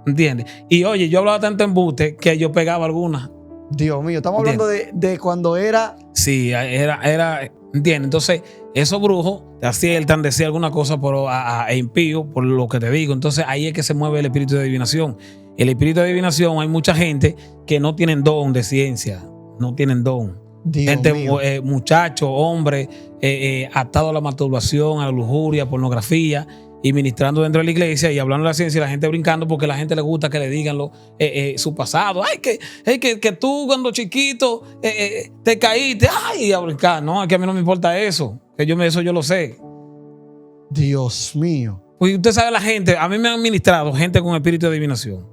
¿Entiendes? Y oye, yo hablaba tanto embuste que yo pegaba algunas. Dios mío, estamos hablando de cuando era... Sí, era, ¿entiendes? Entonces, esos brujos te aciertan decir alguna cosa a impío por lo que te digo. Entonces, ahí es que se mueve el espíritu de adivinación. El espíritu de adivinación, hay mucha gente que no tienen don de ciencia, no tienen don. Dios gente, mío. muchachos, hombres, atados a la masturbación, a la lujuria, pornografía, y ministrando dentro de la iglesia y hablando de la ciencia y la gente brincando porque a la gente le gusta que le digan su pasado. Ay, que tú cuando chiquito te caíste, ay, a brincar. No, es que a mí no me importa eso. Que eso yo lo sé. Dios mío. Pues usted sabe la gente, a mí me han ministrado gente con espíritu de adivinación.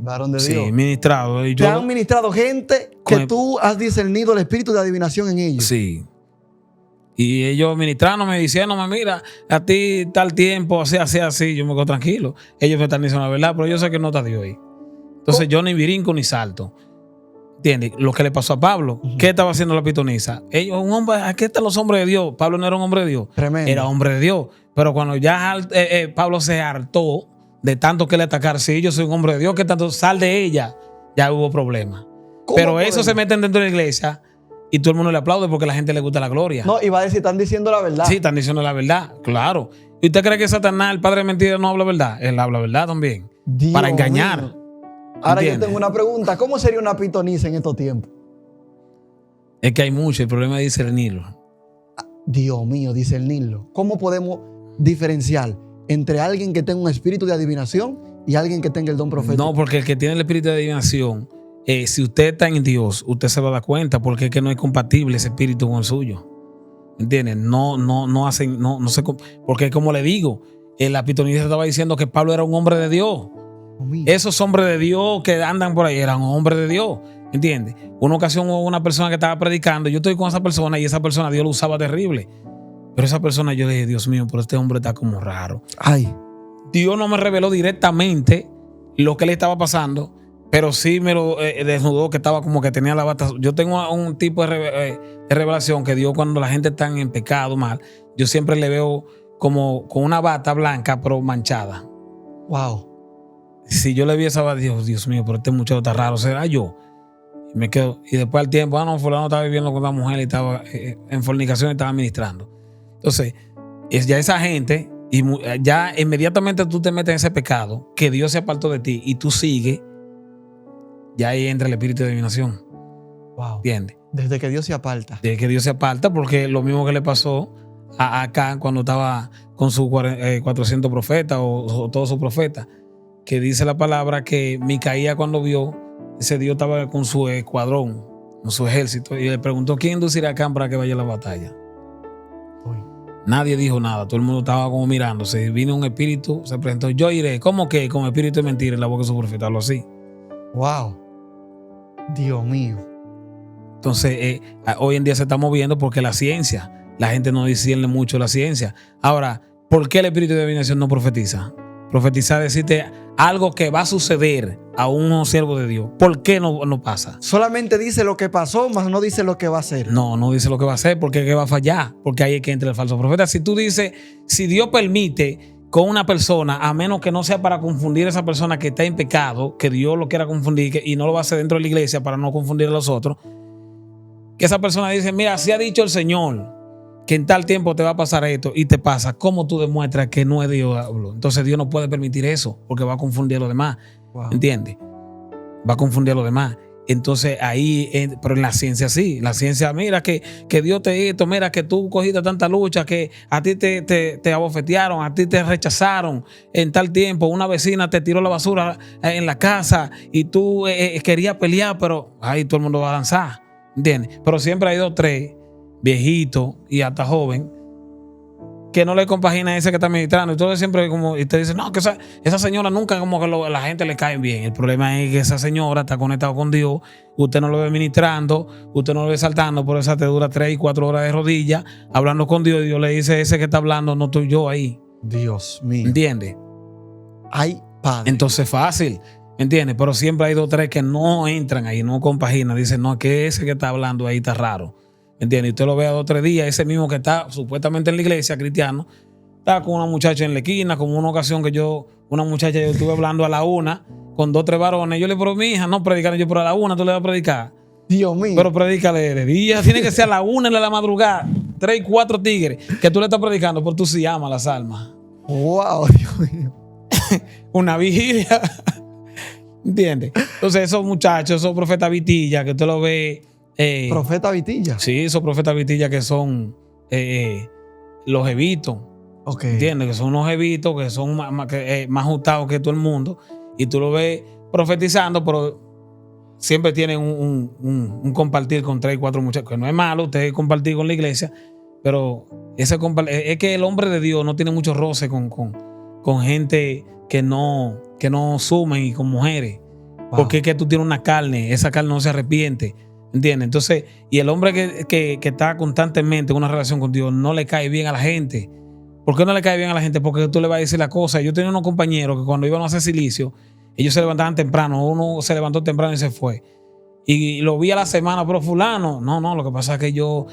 Varón de Dios. Sí, ministrado. Y Te han ministrado gente que con tú has discernido el espíritu de adivinación en ellos. Sí. Y ellos ministrándome, diciéndome, mira, a ti tal tiempo, así, yo me quedo tranquilo. Ellos me están diciendo la verdad, pero yo sé que no está Dios ahí. Entonces yo ni brinco ni salto. ¿Entiendes? Lo que le pasó a Pablo. ¿Qué estaba haciendo la pitonisa? Ellos, un hombre, aquí están los hombres de Dios. Pablo no era un hombre de Dios. Tremendo. Era hombre de Dios. Pero cuando ya Pablo se hartó de tanto que le atacar. Si yo soy un hombre de Dios, que tanto sal de ella, ya hubo problemas. Pero eso se meten dentro de la iglesia y todo el mundo le aplaude porque a la gente le gusta la gloria. No, y va a decir, están diciendo la verdad. Sí, están diciendo la verdad, claro. ¿Y usted cree que Satanás, el padre de mentira, no habla verdad? Él habla verdad también. Dios para engañar. Mío. Ahora ¿Entiendes? yo tengo una pregunta. ¿Cómo sería una pitonisa en estos tiempos? Es que hay mucho, el problema es discernirlo. Dios mío, dice el Nilo. ¿Cómo podemos diferenciar entre alguien que tenga un espíritu de adivinación y alguien que tenga el don profético? No, porque el que tiene el espíritu de adivinación, si usted está en Dios, usted se va a dar cuenta porque es que no es compatible ese espíritu con el suyo. ¿Entiendes? No hacen, no sé, porque como le digo, la pitonisa estaba diciendo que Pablo era un hombre de Dios. Esos hombres de Dios que andan por ahí eran hombres de Dios. ¿Entiendes? Una ocasión hubo una persona que estaba predicando, yo estoy con esa persona y esa persona Dios lo usaba terrible. Pero esa persona yo le dije, Dios mío, pero este hombre está como raro. Ay. Dios no me reveló directamente lo que le estaba pasando, pero sí me lo desnudó, que estaba como que tenía la bata. Yo tengo un tipo de revelación que Dios, cuando la gente está en pecado mal, yo siempre le veo como con una bata blanca pero manchada. Wow. Si yo le vi esa bata, Dios mío, pero este muchacho está raro, será yo. Y me quedo, y después al tiempo, no, fulano estaba viviendo con una mujer y estaba en fornicación y estaba ministrando. Entonces, ya esa gente, y ya inmediatamente tú te metes en ese pecado, que Dios se apartó de ti y tú sigues, ya ahí entra el espíritu de adivinación. Wow. ¿Entiendes? Desde que Dios se aparta. Desde que Dios se aparta, porque lo mismo que le pasó a Acán cuando estaba con sus 400 profetas o todos sus profetas, que dice la palabra que Micaía, cuando vio, ese Dios estaba con su escuadrón, con su ejército, y le preguntó, ¿quién inducirá a Acán para que vaya a la batalla? Uy. Nadie dijo nada, todo el mundo estaba como mirándose. Vino un espíritu, se presentó, yo iré. ¿Cómo que? Con espíritu de mentira en la boca de su profeta, algo así. Wow. Dios mío. Entonces, hoy en día se está moviendo porque la ciencia, la gente no discierne mucho la ciencia. Ahora, ¿por qué el espíritu de adivinación no profetiza? Profetizar, decirte algo que va a suceder a un siervo de Dios. ¿Por qué no pasa? Solamente dice lo que pasó, mas no dice lo que va a ser. No dice lo que va a hacer, porque es que va a fallar, porque ahí es que entra el falso profeta. Si tú dices, si Dios permite con una persona, a menos que no sea para confundir a esa persona que está en pecado, que Dios lo quiera confundir y no lo va a hacer dentro de la iglesia para no confundir a los otros, que esa persona dice, mira, así ha dicho el Señor, que en tal tiempo te va a pasar esto y te pasa, ¿cómo tú demuestras que no es Dios? Entonces Dios no puede permitir eso porque va a confundir a los demás. Wow. ¿Entiendes? Va a confundir a los demás. Entonces ahí, pero en la ciencia sí. La ciencia, mira que Dios te hizo, mira que tú cogiste tanta lucha, que a ti te abofetearon, a ti te rechazaron en tal tiempo, una vecina te tiró la basura en la casa y tú querías pelear, pero ahí todo el mundo va a danzar. ¿Entiendes? Pero siempre hay 2 o 3 viejitos y hasta joven que no le compagina a ese que está ministrando. Y todo siempre como, y te dice, no, que esa señora nunca como que la gente le cae bien. El problema es que esa señora está conectada con Dios. Usted no lo ve ministrando, usted no lo ve saltando, por esa te dura 3 y 4 horas de rodillas hablando con Dios. Y Dios le dice, ese que está hablando no estoy yo ahí. Dios mío. ¿Entiendes? Ay, Padre. Entonces fácil, ¿entiendes? Pero siempre hay 2 o 3 que no entran ahí, no compaginan. Dicen, no, que ese que está hablando ahí está raro. ¿Entiendes? Y usted lo ve a 2 o 3 días, ese mismo que está supuestamente en la iglesia cristiano, está con una muchacha en la esquina, como una ocasión que una muchacha, yo estuve hablando a la 1 con 2 o 3 varones. Yo le digo, mi hija, no predicar, yo, pero a la 1 tú le vas a predicar. Dios mío. Pero predícale de día, tiene que ser a la 1 de la madrugada, 3 y 4 tigres que tú le estás predicando, porque tú sí amas las almas. Wow, Dios mío. Una vigilia. ¿Entiendes? Entonces esos muchachos, esos profetas Vitilla, que usted lo ve. Profeta Vitilla. Sí, esos profetas Vitilla que son los jevitos. Okay. ¿Entiendes? Que son unos jevitos que son más ajustados que todo el mundo. Y tú lo ves profetizando, pero siempre tienen un compartir con 3 y 4 muchachos. Que no es malo usted compartir con la iglesia, pero es que el hombre de Dios no tiene mucho roce con gente que no sumen y con mujeres. Wow. Porque es que tú tienes una carne, esa carne no se arrepiente. ¿Entiendes? Entonces, y el hombre que está constantemente en una relación con Dios no le cae bien a la gente. ¿Por qué no le cae bien a la gente? Porque tú le vas a decir la cosa. Yo tenía unos compañeros que cuando iban a hacer silicio, ellos se levantaban temprano. Uno se levantó temprano y se fue. Y lo vi a la semana, pero fulano, no, lo que pasa es que yo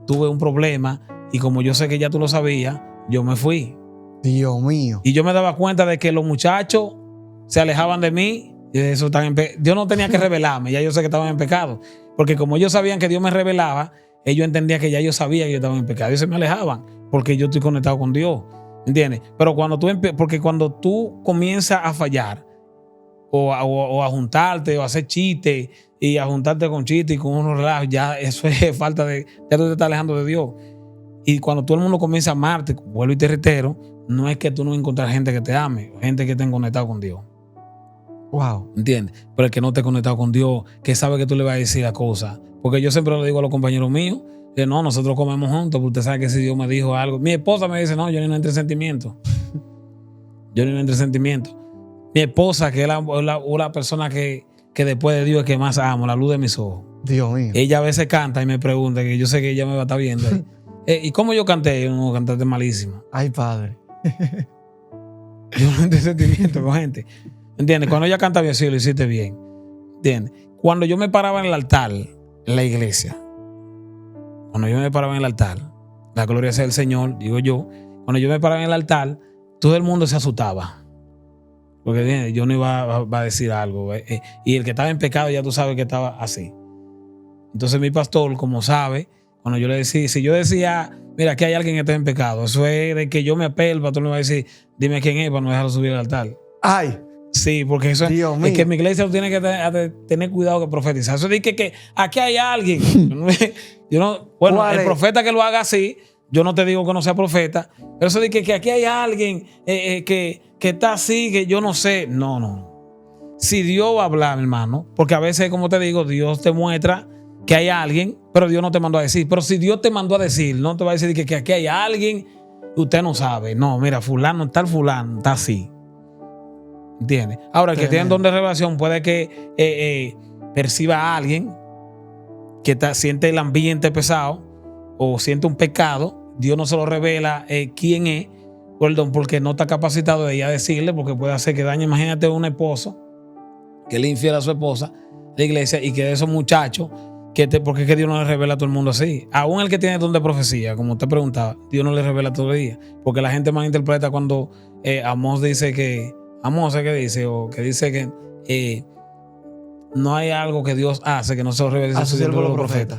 tuve un problema y como yo sé que ya tú lo sabías, yo me fui. Dios mío. Y yo me daba cuenta de que los muchachos se alejaban de mí. Y de eso yo no tenía que revelarme, ya yo sé que estaban en pecado. Porque como ellos sabían que Dios me revelaba, ellos entendían que ya yo sabía que yo estaba en pecado. Ellos se me alejaban porque yo estoy conectado con Dios. ¿Entiendes? Pero porque cuando tú comienzas a fallar o a juntarte o a hacer chistes y a juntarte con chistes y con unos relajos, ya eso es falta de... Ya tú te estás alejando de Dios. Y cuando todo el mundo comienza a amarte, vuelvo y te reitero, no es que tú no encuentres gente que te ame, gente que esté conectado con Dios. Wow. ¿Entiendes? Pero el que no esté conectado con Dios, que sabe que tú le vas a decir la cosa. Porque yo siempre le digo a los compañeros míos, que no, nosotros comemos juntos, porque usted sabe que si Dios me dijo algo. Mi esposa me dice, no, yo ni no entre sentimientos. Yo ni no entre sentimientos. Mi esposa, que es la persona que después de Dios es que más amo, la luz de mis ojos. Dios mío. Ella a veces canta y me pregunta, que yo sé que ella me va a estar viendo ahí. ¿Y cómo yo canté? Yo no, cantaste malísimo. Ay, padre. Yo no entre sentimientos con gente. ¿Entiendes? Cuando ella canta bien, sí, lo hiciste bien. ¿Entiendes? Cuando yo me paraba en el altar, en la iglesia, la gloria sea del Señor, digo yo, cuando yo me paraba en el altar, todo el mundo se asustaba. Porque yo no iba a decir algo. Y el que estaba en pecado ya tú sabes que estaba así. Entonces mi pastor, como sabe, cuando yo le decía, si yo decía, mira, aquí hay alguien que está en pecado, eso es de que yo me apelo, el pastor me va a decir, dime quién es para no dejarlo subir al altar. Ay. Sí, porque eso es que mi iglesia tiene que tener cuidado que profetizar. Eso dice que aquí hay alguien. Bueno, el profeta que lo haga así, yo no te digo que no sea profeta, pero eso dice que aquí hay alguien que está así, que yo no sé. No. Si Dios va a hablar, hermano, porque a veces, como te digo, Dios te muestra que hay alguien, pero Dios no te mandó a decir. Pero si Dios te mandó a decir, no te va a decir que aquí hay alguien que usted no sabe. No, mira, fulano está así. ¿Entiendes? Ahora, el que tiene don de revelación puede que perciba a alguien que siente el ambiente pesado o siente un pecado. Dios no se lo revela quién es, perdón, porque no está capacitado de ella a decirle, porque puede hacer que dañe. Imagínate un esposo que le infiera a su esposa, la iglesia, y que de esos muchachos, porque es que Dios no le revela a todo el mundo así. Aún el que tiene don de profecía, como usted preguntaba, Dios no le revela todo el día, porque la gente malinterpreta cuando Amós dice que que dice que no hay algo que Dios hace que no se lo revele a su siervo los profetas.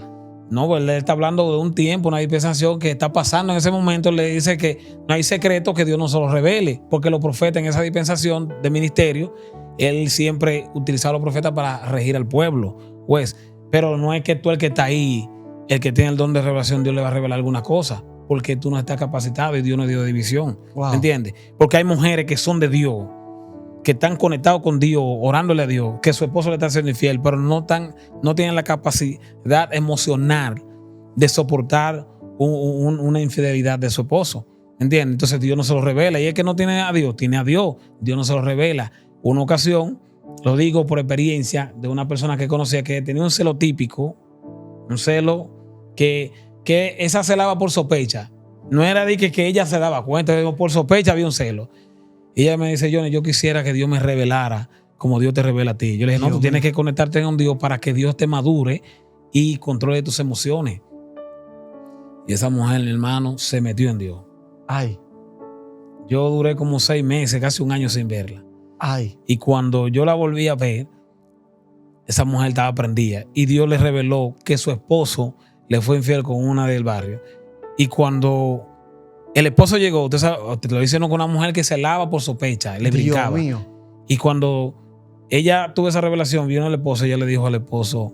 No, pues él está hablando de un tiempo, una dispensación que está pasando en ese momento. Le dice que no hay secreto que Dios no se lo revele, porque los profetas en esa dispensación de ministerio, él siempre utilizaba a los profetas para regir al pueblo. Pues, pero no es que tú, el que está ahí, el que tiene el don de revelación, Dios le va a revelar alguna cosa, porque tú no estás capacitado y Dios no dio división. Wow. ¿Entiendes? Porque hay mujeres que son de Dios, que están conectados con Dios, orándole a Dios, que su esposo le está siendo infiel, pero no tienen la capacidad emocional de soportar una infidelidad de su esposo. ¿Entiendes? Entonces Dios no se lo revela. Y es que no tiene a Dios, tiene a Dios. Dios no se lo revela. Una ocasión, lo digo por experiencia de una persona que conocía que tenía un celo típico, un celo que esa celaba por sospecha. No era de que ella se daba cuenta, por sospecha había un celo. Y ella me dice, Johnny, yo quisiera que Dios me revelara como Dios te revela a ti. Yo le dije, no, tú tienes que conectarte con Dios para que Dios te madure y controle tus emociones. Y esa mujer, mi hermano, se metió en Dios. Ay. Yo duré como 6 meses, casi un año sin verla. Ay. Y cuando yo la volví a ver, esa mujer estaba prendida. Y Dios le reveló que su esposo le fue infiel con una del barrio. Y cuando el esposo llegó, usted sabe, te lo dicen con una mujer que se lava por sospecha, le brincaba. Dios mío. Y cuando ella tuvo esa revelación, vino el esposo, ella le dijo al esposo,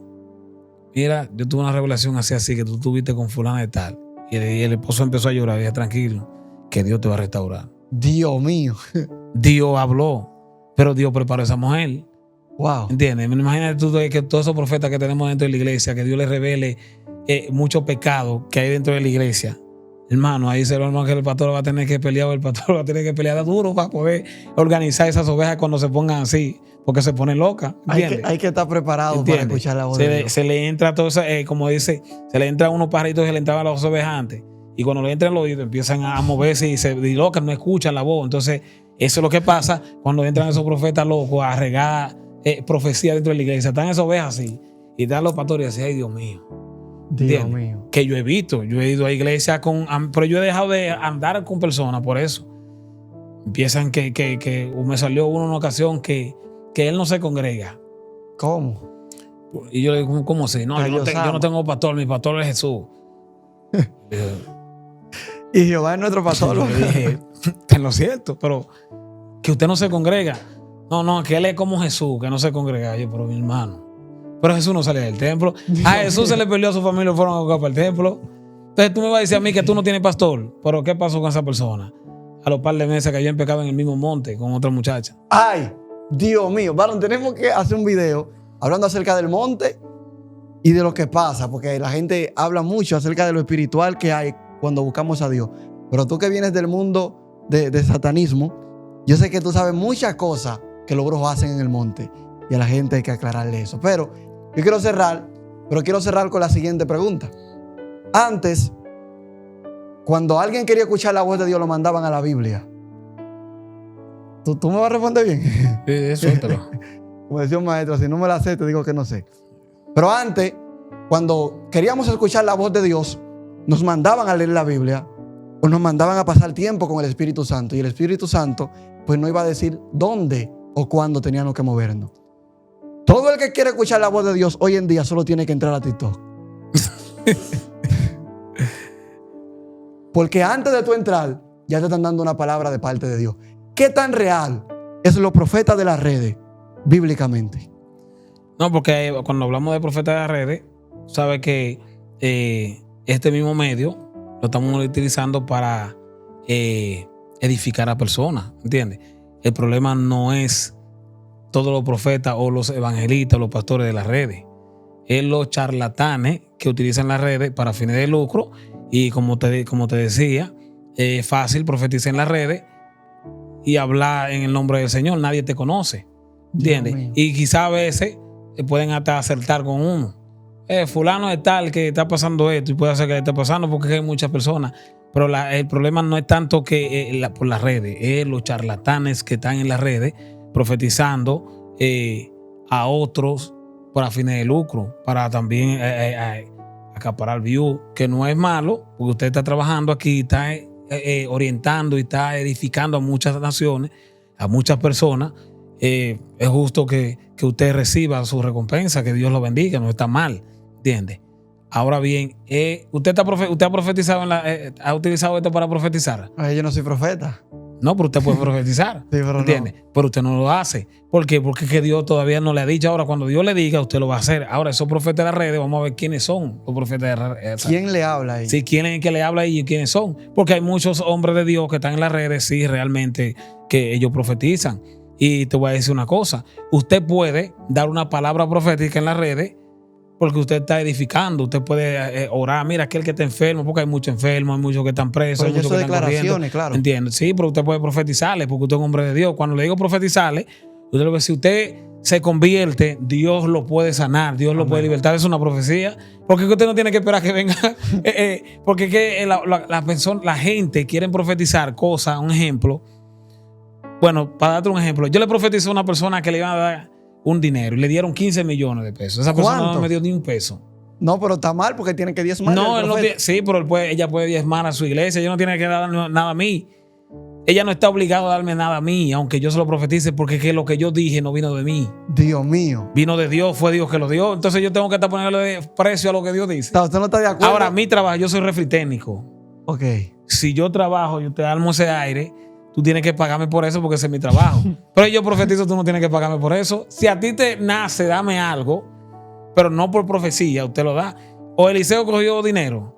mira, yo tuve una revelación así, que tú tuviste con fulana de tal. Y el esposo empezó a llorar y dije, tranquilo, que Dios te va a restaurar. Dios mío. Dios habló, pero Dios preparó a esa mujer. Wow. ¿Entiendes? Imagínate tú que todos esos profetas que tenemos dentro de la iglesia, que Dios les revele mucho pecado que hay dentro de la iglesia. Hermano, ahí se lo que el pastor va a tener que pelear, el pastor va a tener que pelear duro para poder organizar esas ovejas cuando se pongan así, porque se ponen locas. Hay que estar preparado para escuchar la voz de Dios. Se le entra todo eso, como dice, se le entran unos pajaritos que le entraban a las ovejas antes. Y cuando le entran los oídos empiezan a moverse y locas, no escuchan la voz. Entonces, eso es lo que pasa cuando entran esos profetas locos a regar profecía dentro de la iglesia. Están esas ovejas así y están los pastores y así, ay Dios mío. Dios mío. Que yo he visto, yo he ido a iglesia pero yo he dejado de andar con personas por eso. empiezan que me salió uno en una ocasión que él no se congrega. ¿Cómo? Y yo le digo, ¿cómo así? No, yo no tengo pastor, mi pastor es Jesús. Y Jehová es nuestro pastor. Yo le dije, en lo cierto, pero que usted no se congrega. No, que él es como Jesús, que no se congrega. Yo, pero mi hermano. Pero Jesús no sale del templo. A Jesús se le perdió a su familia y fueron a buscar para el templo. Entonces tú me vas a decir a mí que tú no tienes pastor. Pero ¿qué pasó con esa persona? A los par de meses cayó en pecado en el mismo monte con otra muchacha. Ay, Dios mío. Varón, tenemos que hacer un video hablando acerca del monte y de lo que pasa, porque la gente habla mucho acerca de lo espiritual que hay cuando buscamos a Dios. Pero tú que vienes del mundo de satanismo, yo sé que tú sabes muchas cosas que los brujos hacen en el monte y a la gente hay que aclararle eso. Pero yo quiero cerrar con la siguiente pregunta. Antes, cuando alguien quería escuchar la voz de Dios, lo mandaban a la Biblia. ¿Tú me vas a responder bien? Suéltalo. Como decía un maestro, si no me la sé, te digo que no sé. Pero antes, cuando queríamos escuchar la voz de Dios, nos mandaban a leer la Biblia o nos mandaban a pasar tiempo con el Espíritu Santo. Y el Espíritu Santo, pues no iba a decir dónde o cuándo teníamos que movernos. Todo el que quiere escuchar la voz de Dios hoy en día solo tiene que entrar a TikTok. Porque antes de tú entrar, ya te están dando una palabra de parte de Dios. ¿Qué tan real es los profetas de las redes bíblicamente? No, porque cuando hablamos de profetas de las redes, sabe que este mismo medio lo estamos utilizando para edificar a personas, ¿entiendes? El problema no es todos los profetas o los evangelistas o los pastores de las redes. Es los charlatanes que utilizan las redes para fines de lucro. Y como te decía, es fácil profetizar en las redes y hablar en el nombre del Señor. Nadie te conoce, ¿entiendes? Y quizá a veces pueden hasta acertar con uno. Fulano es tal que está pasando esto y puede ser que le esté pasando porque hay muchas personas. Pero el problema no es tanto que por las redes, es los charlatanes que están en las redes profetizando a otros para fines de lucro, para también acaparar views, que no es malo, porque usted está trabajando aquí, está orientando y está edificando a muchas naciones, a muchas personas. Es justo que usted reciba su recompensa, que Dios lo bendiga, no está mal, ¿entiende? Ahora bien, usted ha profetizado, ha utilizado esto para profetizar. Yo no soy profeta. No, pero usted puede profetizar, sí, pero ¿entiende? No. Pero usted no lo hace. ¿Por qué? Porque es que Dios todavía no le ha dicho. Ahora, cuando Dios le diga, usted lo va a hacer. Ahora, esos profetas de las redes, vamos a ver quiénes son los profetas de las redes. ¿Quién le habla ahí? Sí, quién es el que le habla ahí y quiénes son. Porque hay muchos hombres de Dios que están en las redes, sí, realmente, que ellos profetizan. Y te voy a decir una cosa. Usted puede dar una palabra profética en las redes porque usted está edificando. Usted puede orar. Mira, aquel que está enfermo, porque hay muchos enfermos, hay muchos que están presos, hay muchos que están corriendo. Claro. ¿Entiendes? Sí, pero usted puede profetizarle porque usted es un hombre de Dios. Cuando le digo profetizarle, usted lo ve, si usted se convierte, Dios lo puede sanar, Dios lo puede libertar. Es una profecía. Porque usted no tiene que esperar que venga. Porque es que la gente quiere profetizar cosas. Un ejemplo. Bueno, para darte un ejemplo, yo le profeticé a una persona que le iban a dar un dinero y le dieron 15 millones de pesos. Esa persona no me dio ni un peso. No, pero está mal porque tiene que diezmar. No, él no tiene, sí, pero ella puede diezmar a su iglesia. Ella no tiene que dar nada a mí. Ella no está obligada a darme nada a mí, aunque yo se lo profetice, porque es que lo que yo dije no vino de mí. Dios mío. Vino de Dios, fue Dios que lo dio. Entonces yo tengo que estar poniéndole precio a lo que Dios dice. ¿Usted no está de acuerdo? Ahora, mi trabajo, yo soy refri técnico. Ok. Si yo trabajo y te armo ese aire, tú tienes que pagarme por eso porque ese es mi trabajo. Pero yo profetizo, tú no tienes que pagarme por eso. Si a ti te nace, dame algo, pero no por profecía, usted lo da. O Eliseo cogió dinero.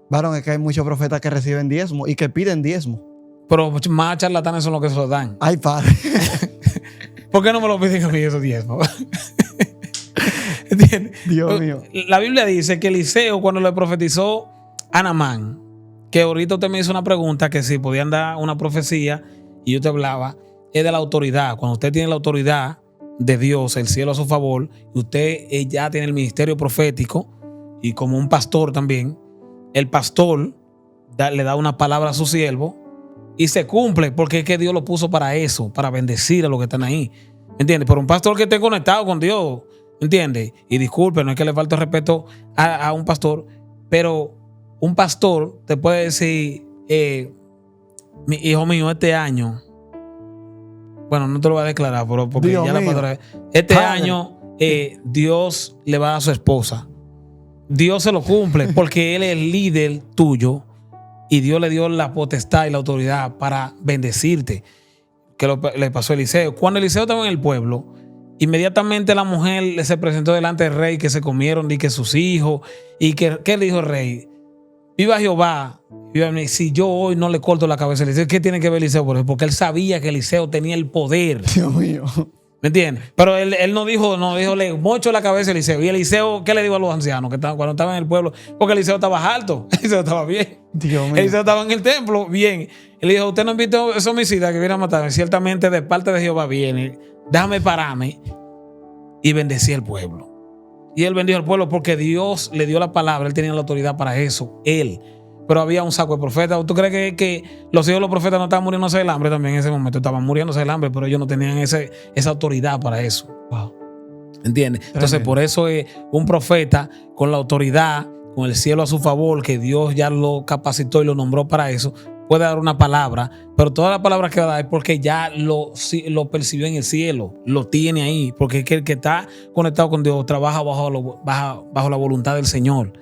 Varón, es que hay muchos profetas que reciben diezmo y que piden diezmo. Pero más charlatanes son los que se lo dan. Ay, padre. ¿Por qué no me lo piden a mí esos diezmos? ¿Entiendes? Dios mío. La Biblia dice que Eliseo, cuando le profetizó a Naamán, que ahorita usted me hizo una pregunta que si podían dar una profecía y yo te hablaba, es de la autoridad. Cuando usted tiene la autoridad de Dios, el cielo a su favor, y usted ya tiene el ministerio profético y como un pastor también, el pastor le da una palabra a su siervo y se cumple porque es que Dios lo puso para eso, para bendecir a los que están ahí. ¿Me entiendes? Pero un pastor que esté conectado con Dios, ¿me entiendes? Y disculpe, no es que le falte respeto a un pastor, pero un pastor te puede decir, hijo mío, este año, bueno, no te lo voy a declarar, pero porque Dios ya la mío. pastora. Este Padre. año Dios le va a dar a su esposa. Dios se lo cumple porque Él es el líder tuyo y Dios le dio la potestad y la autoridad para bendecirte. Que le pasó a Eliseo. Cuando Eliseo estaba en el pueblo, inmediatamente la mujer se presentó delante del rey, que se comieron y que sus hijos. Y que, ¿qué le dijo el rey? Viva Jehová. Si yo hoy no le corto la cabeza a Eliseo, ¿qué tiene que ver Eliseo por eso? Porque él sabía que Eliseo tenía el poder. Dios mío. ¿Me entiendes? Pero él no dijo, le mocho la cabeza a Eliseo. Y Eliseo, ¿qué le dijo a los ancianos que estaban cuando estaban en el pueblo? Porque Eliseo estaba alto, Eliseo estaba bien. Dios mío. Eliseo estaba en el templo, bien. Él dijo, usted no ha visto ese homicida que viene a matarme. Ciertamente de parte de Jehová viene. Déjame pararme y bendecir al pueblo. Y él bendijo al pueblo porque Dios le dio la palabra. Él tenía la autoridad para eso. Él. Pero había un saco de profetas. ¿Tú crees que los hijos de los profetas no estaban muriéndose del hambre también en ese momento? Estaban muriéndose del hambre, pero ellos no tenían esa autoridad para eso. Wow. ¿Entiendes? Entonces, Tremendo. por eso es un profeta con la autoridad, con el cielo a su favor, que Dios ya lo capacitó y lo nombró para eso, puede dar una palabra, pero toda la palabra que va a dar es porque ya lo percibió en el cielo, lo tiene ahí, porque es que el que está conectado con Dios trabaja bajo la voluntad del Señor.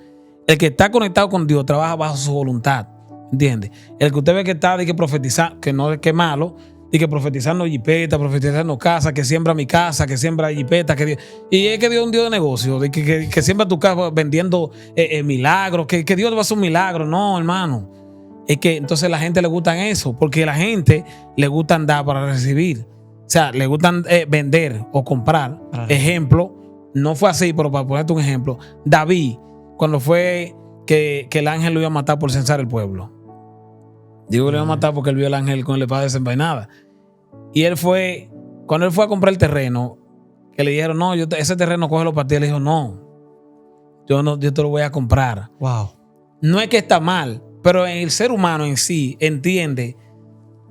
El que está conectado con Dios trabaja bajo su voluntad, ¿entiendes? El que usted ve que está de que profetizar, que no es que malo, y que profetizando jipeta, profetizando casa, que siembra mi casa, que siembra jipeta, y es que Dios es un Dios de negocio, de que siembra tu casa vendiendo milagros, que Dios va a hacer un milagro. No, hermano. Es que entonces la gente le gusta eso, porque a la gente le gusta andar para recibir. O sea, le gustan vender o comprar. Ejemplo, no fue así, pero para ponerte un ejemplo, David, cuando fue que el ángel lo iba a matar por censar el pueblo. Digo, le iba a matar porque él vio al ángel con la espada desenvainada. Y cuando él fue a comprar el terreno, que le dijeron, no, ese terreno cógelo para ti. Él dijo, no, yo te lo voy a comprar. Wow. No es que está mal, pero el ser humano en sí entiende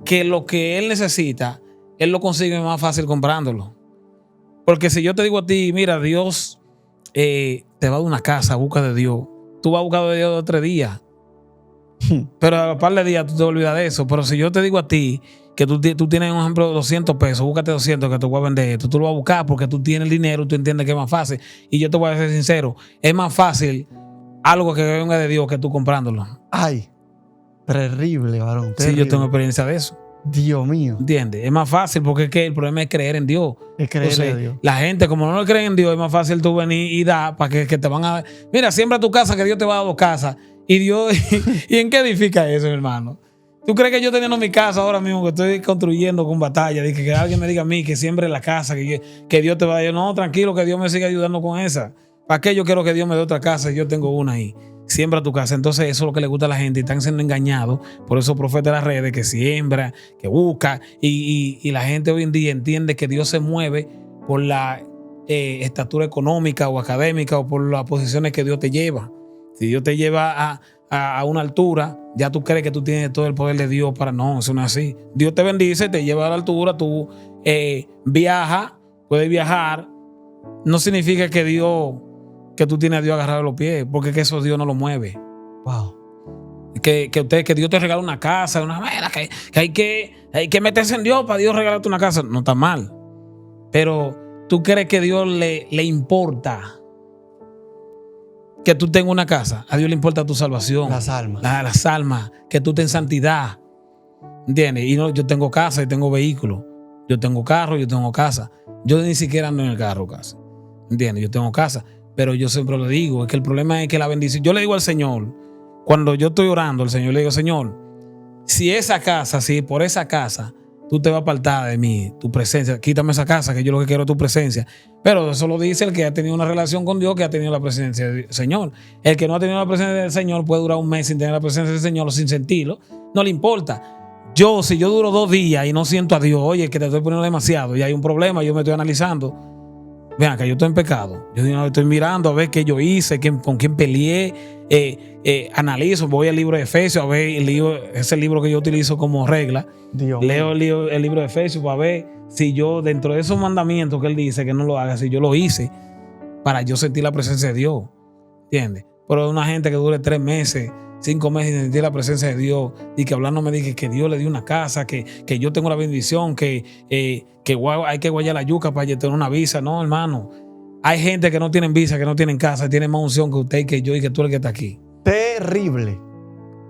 que lo que él necesita, él lo consigue más fácil comprándolo. Porque si yo te digo a ti, mira, Dios te va a dar una casa, busca de Dios. Tú vas a buscar de Dios 2 o 3 días. Pero a par de días tú te olvidas de eso. Pero si yo te digo a ti que tú tienes, un ejemplo, 200 pesos, búscate 200 que te voy a vender esto. Tú lo vas a buscar porque tú tienes el dinero, tú entiendes que es más fácil. Y yo te voy a ser sincero, es más fácil algo que venga de Dios que tú comprándolo. Ay, terrible, varón. Sí, Terrible. yo tengo experiencia de eso. Dios mío. ¿Entiendes? Es más fácil porque es que el problema es creer en Dios. Es creerle Entonces, a Dios. la gente, como no le creen en Dios, es más fácil tú venir y dar para que te van a... Mira, siembra tu casa, que Dios te va a dar 2 casas. Y Dios... ¿Y en qué edifica eso, hermano? ¿Tú crees que yo teniendo mi casa ahora mismo, que estoy construyendo con batalla, de que alguien me diga a mí que siembre la casa, que Dios te va a decir, no, tranquilo, que Dios me siga ayudando con esa? ¿Para qué yo quiero que Dios me dé otra casa y yo tengo una ahí? Siembra tu casa. Entonces eso es lo que le gusta a la gente y están siendo engañados por esos profetas de las redes que siembra, que busca y la gente hoy en día entiende que Dios se mueve por la estatura económica o académica o por las posiciones que Dios te lleva. Si Dios te lleva a una altura, ya tú crees que tú tienes todo el poder de Dios para... No, eso no es así. Dios te bendice, te lleva a la altura, tú viajas, puedes viajar. No significa que tú tienes a Dios agarrado de los pies, porque que eso Dios no lo mueve. Wow. Que Dios te regala una casa, una manera que hay que meterse en Dios para Dios regalarte una casa. No está mal. Pero tú crees que a Dios le importa que tú tengas una casa. A Dios le importa tu salvación. Las almas. Las almas, que tú estés en santidad. ¿Entiendes? Y no, yo tengo casa y tengo vehículo. Yo tengo carro, yo tengo casa. Yo ni siquiera ando en el carro casi. ¿Entiendes? Yo tengo casa. Pero yo siempre lo digo, es que el problema es que la bendición... Yo le digo al Señor, cuando yo estoy orando al Señor, le digo, Señor, si por esa casa, tú te vas a apartar de mí, tu presencia, quítame esa casa, que yo lo que quiero es tu presencia. Pero eso lo dice el que ha tenido una relación con Dios, que ha tenido la presencia del Señor. El que no ha tenido la presencia del Señor puede durar un mes sin tener la presencia del Señor o sin sentirlo. No le importa. Si yo duro 2 días y no siento a Dios, oye, que te estoy poniendo demasiado y hay un problema, yo me estoy analizando. Vean, que yo estoy en pecado. Yo estoy mirando a ver qué yo hice, con quién peleé. Analizo, voy al libro de Efesios a ver ese libro que yo utilizo como regla. Dios Leo el libro de Efesios para ver si yo, dentro de esos mandamientos que él dice que no lo haga, si yo lo hice para yo sentir la presencia de Dios. ¿Entiendes? Pero una gente que dure 3 meses 5 meses sin sentir la presencia de Dios y que hablando me dije que Dios le dio una casa, que yo tengo la bendición, que hay que guayar la yuca para tener una visa. No, hermano. Hay gente que no tienen visa, que no tienen casa, tienen más unción que usted y que yo y que tú el que está aquí. Terrible.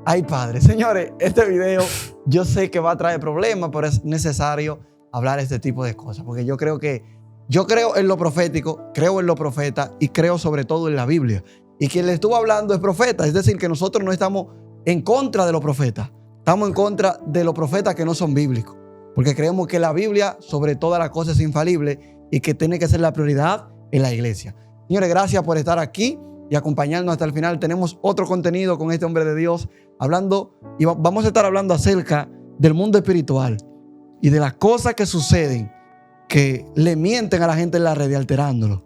Ay, Padre. Señores, este video yo sé que va a traer problemas, pero es necesario hablar este tipo de cosas. Porque yo creo en lo profético, creo en los profetas y creo sobre todo en la Biblia. Y quien le estuvo hablando es profeta. Es decir, que nosotros no estamos en contra de los profetas. Estamos en contra de los profetas que no son bíblicos. Porque creemos que la Biblia, sobre todas las cosas, es infalible y que tiene que ser la prioridad en la iglesia. Señores, gracias por estar aquí y acompañarnos hasta el final. Tenemos otro contenido con este hombre de Dios hablando y vamos a estar hablando acerca del mundo espiritual y de las cosas que suceden que le mienten a la gente en la red y alterándolo.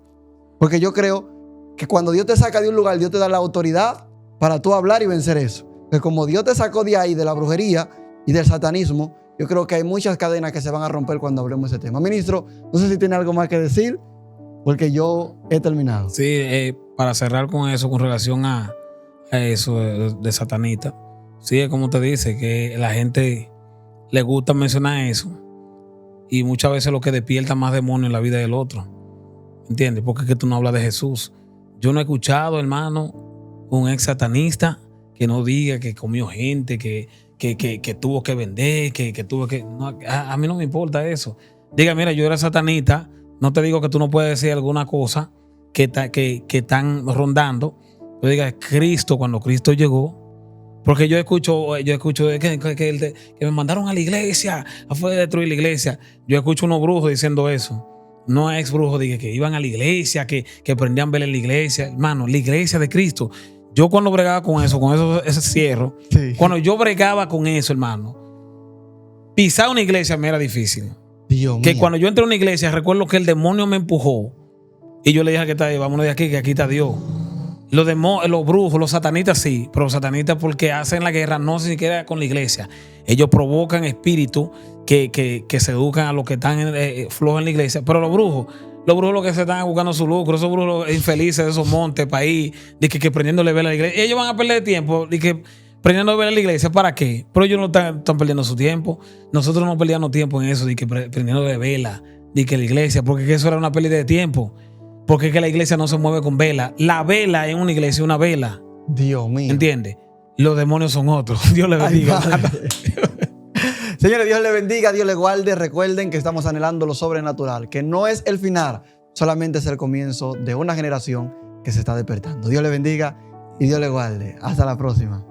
Porque yo creo que cuando Dios te saca de un lugar, Dios te da la autoridad para tú hablar y vencer eso. Que como Dios te sacó de ahí, de la brujería y del satanismo, yo creo que hay muchas cadenas que se van a romper cuando hablemos de ese tema. Ministro, no sé si tiene algo más que decir, porque yo he terminado. Sí, para cerrar con eso, con relación a eso de satanita. Sí, es como te dice, que la gente le gusta mencionar eso y muchas veces lo que despierta más demonios en la vida del otro. ¿Entiendes? Porque es que tú no hablas de Jesús. Yo no he escuchado, hermano, un ex satanista que no diga que comió gente, que tuvo que vender, que tuvo que... No, a mí no me importa eso. Diga, mira, yo era satanista. No te digo que tú no puedes decir alguna cosa que están rondando. Pero diga, Cristo, cuando Cristo llegó, porque yo escucho que me mandaron a la iglesia, fue a destruir la iglesia. Yo escucho unos brujos diciendo eso. No ex brujos, dije que iban a la iglesia, que prendían velas en la iglesia. Hermano, la iglesia de Cristo. Yo cuando bregaba con eso, ese cierro, sí. Cuando yo bregaba con eso, hermano, pisar una iglesia me era difícil. Dios mío. Que cuando yo entré a una iglesia, recuerdo que el demonio me empujó y yo le dije que está ahí, vámonos de aquí, que aquí está Dios. Los brujos, los satanistas sí, pero los satanistas porque hacen la guerra no siquiera con la iglesia. Ellos provocan espíritus que se educan a los que están flojos en la iglesia. Pero los brujos lo que se están buscando su lucro, esos brujos infelices de esos montes, país, de que prendiéndole vela a la iglesia. Ellos van a perder tiempo, de que prendiendo vela a la iglesia, ¿para qué? Pero ellos no están perdiendo su tiempo. Nosotros no perdíamos tiempo en eso, de que prendiendo de vela, de que la iglesia, porque eso era una pérdida de tiempo. Porque es que la iglesia no se mueve con vela. La vela en una iglesia es una vela. Dios mío. ¿Entiendes? Los demonios son otros. Dios le bendiga. Señores, Dios le bendiga, Dios le guarde. Recuerden que estamos anhelando lo sobrenatural, que no es el final, solamente es el comienzo de una generación que se está despertando. Dios le bendiga y Dios le guarde. Hasta la próxima.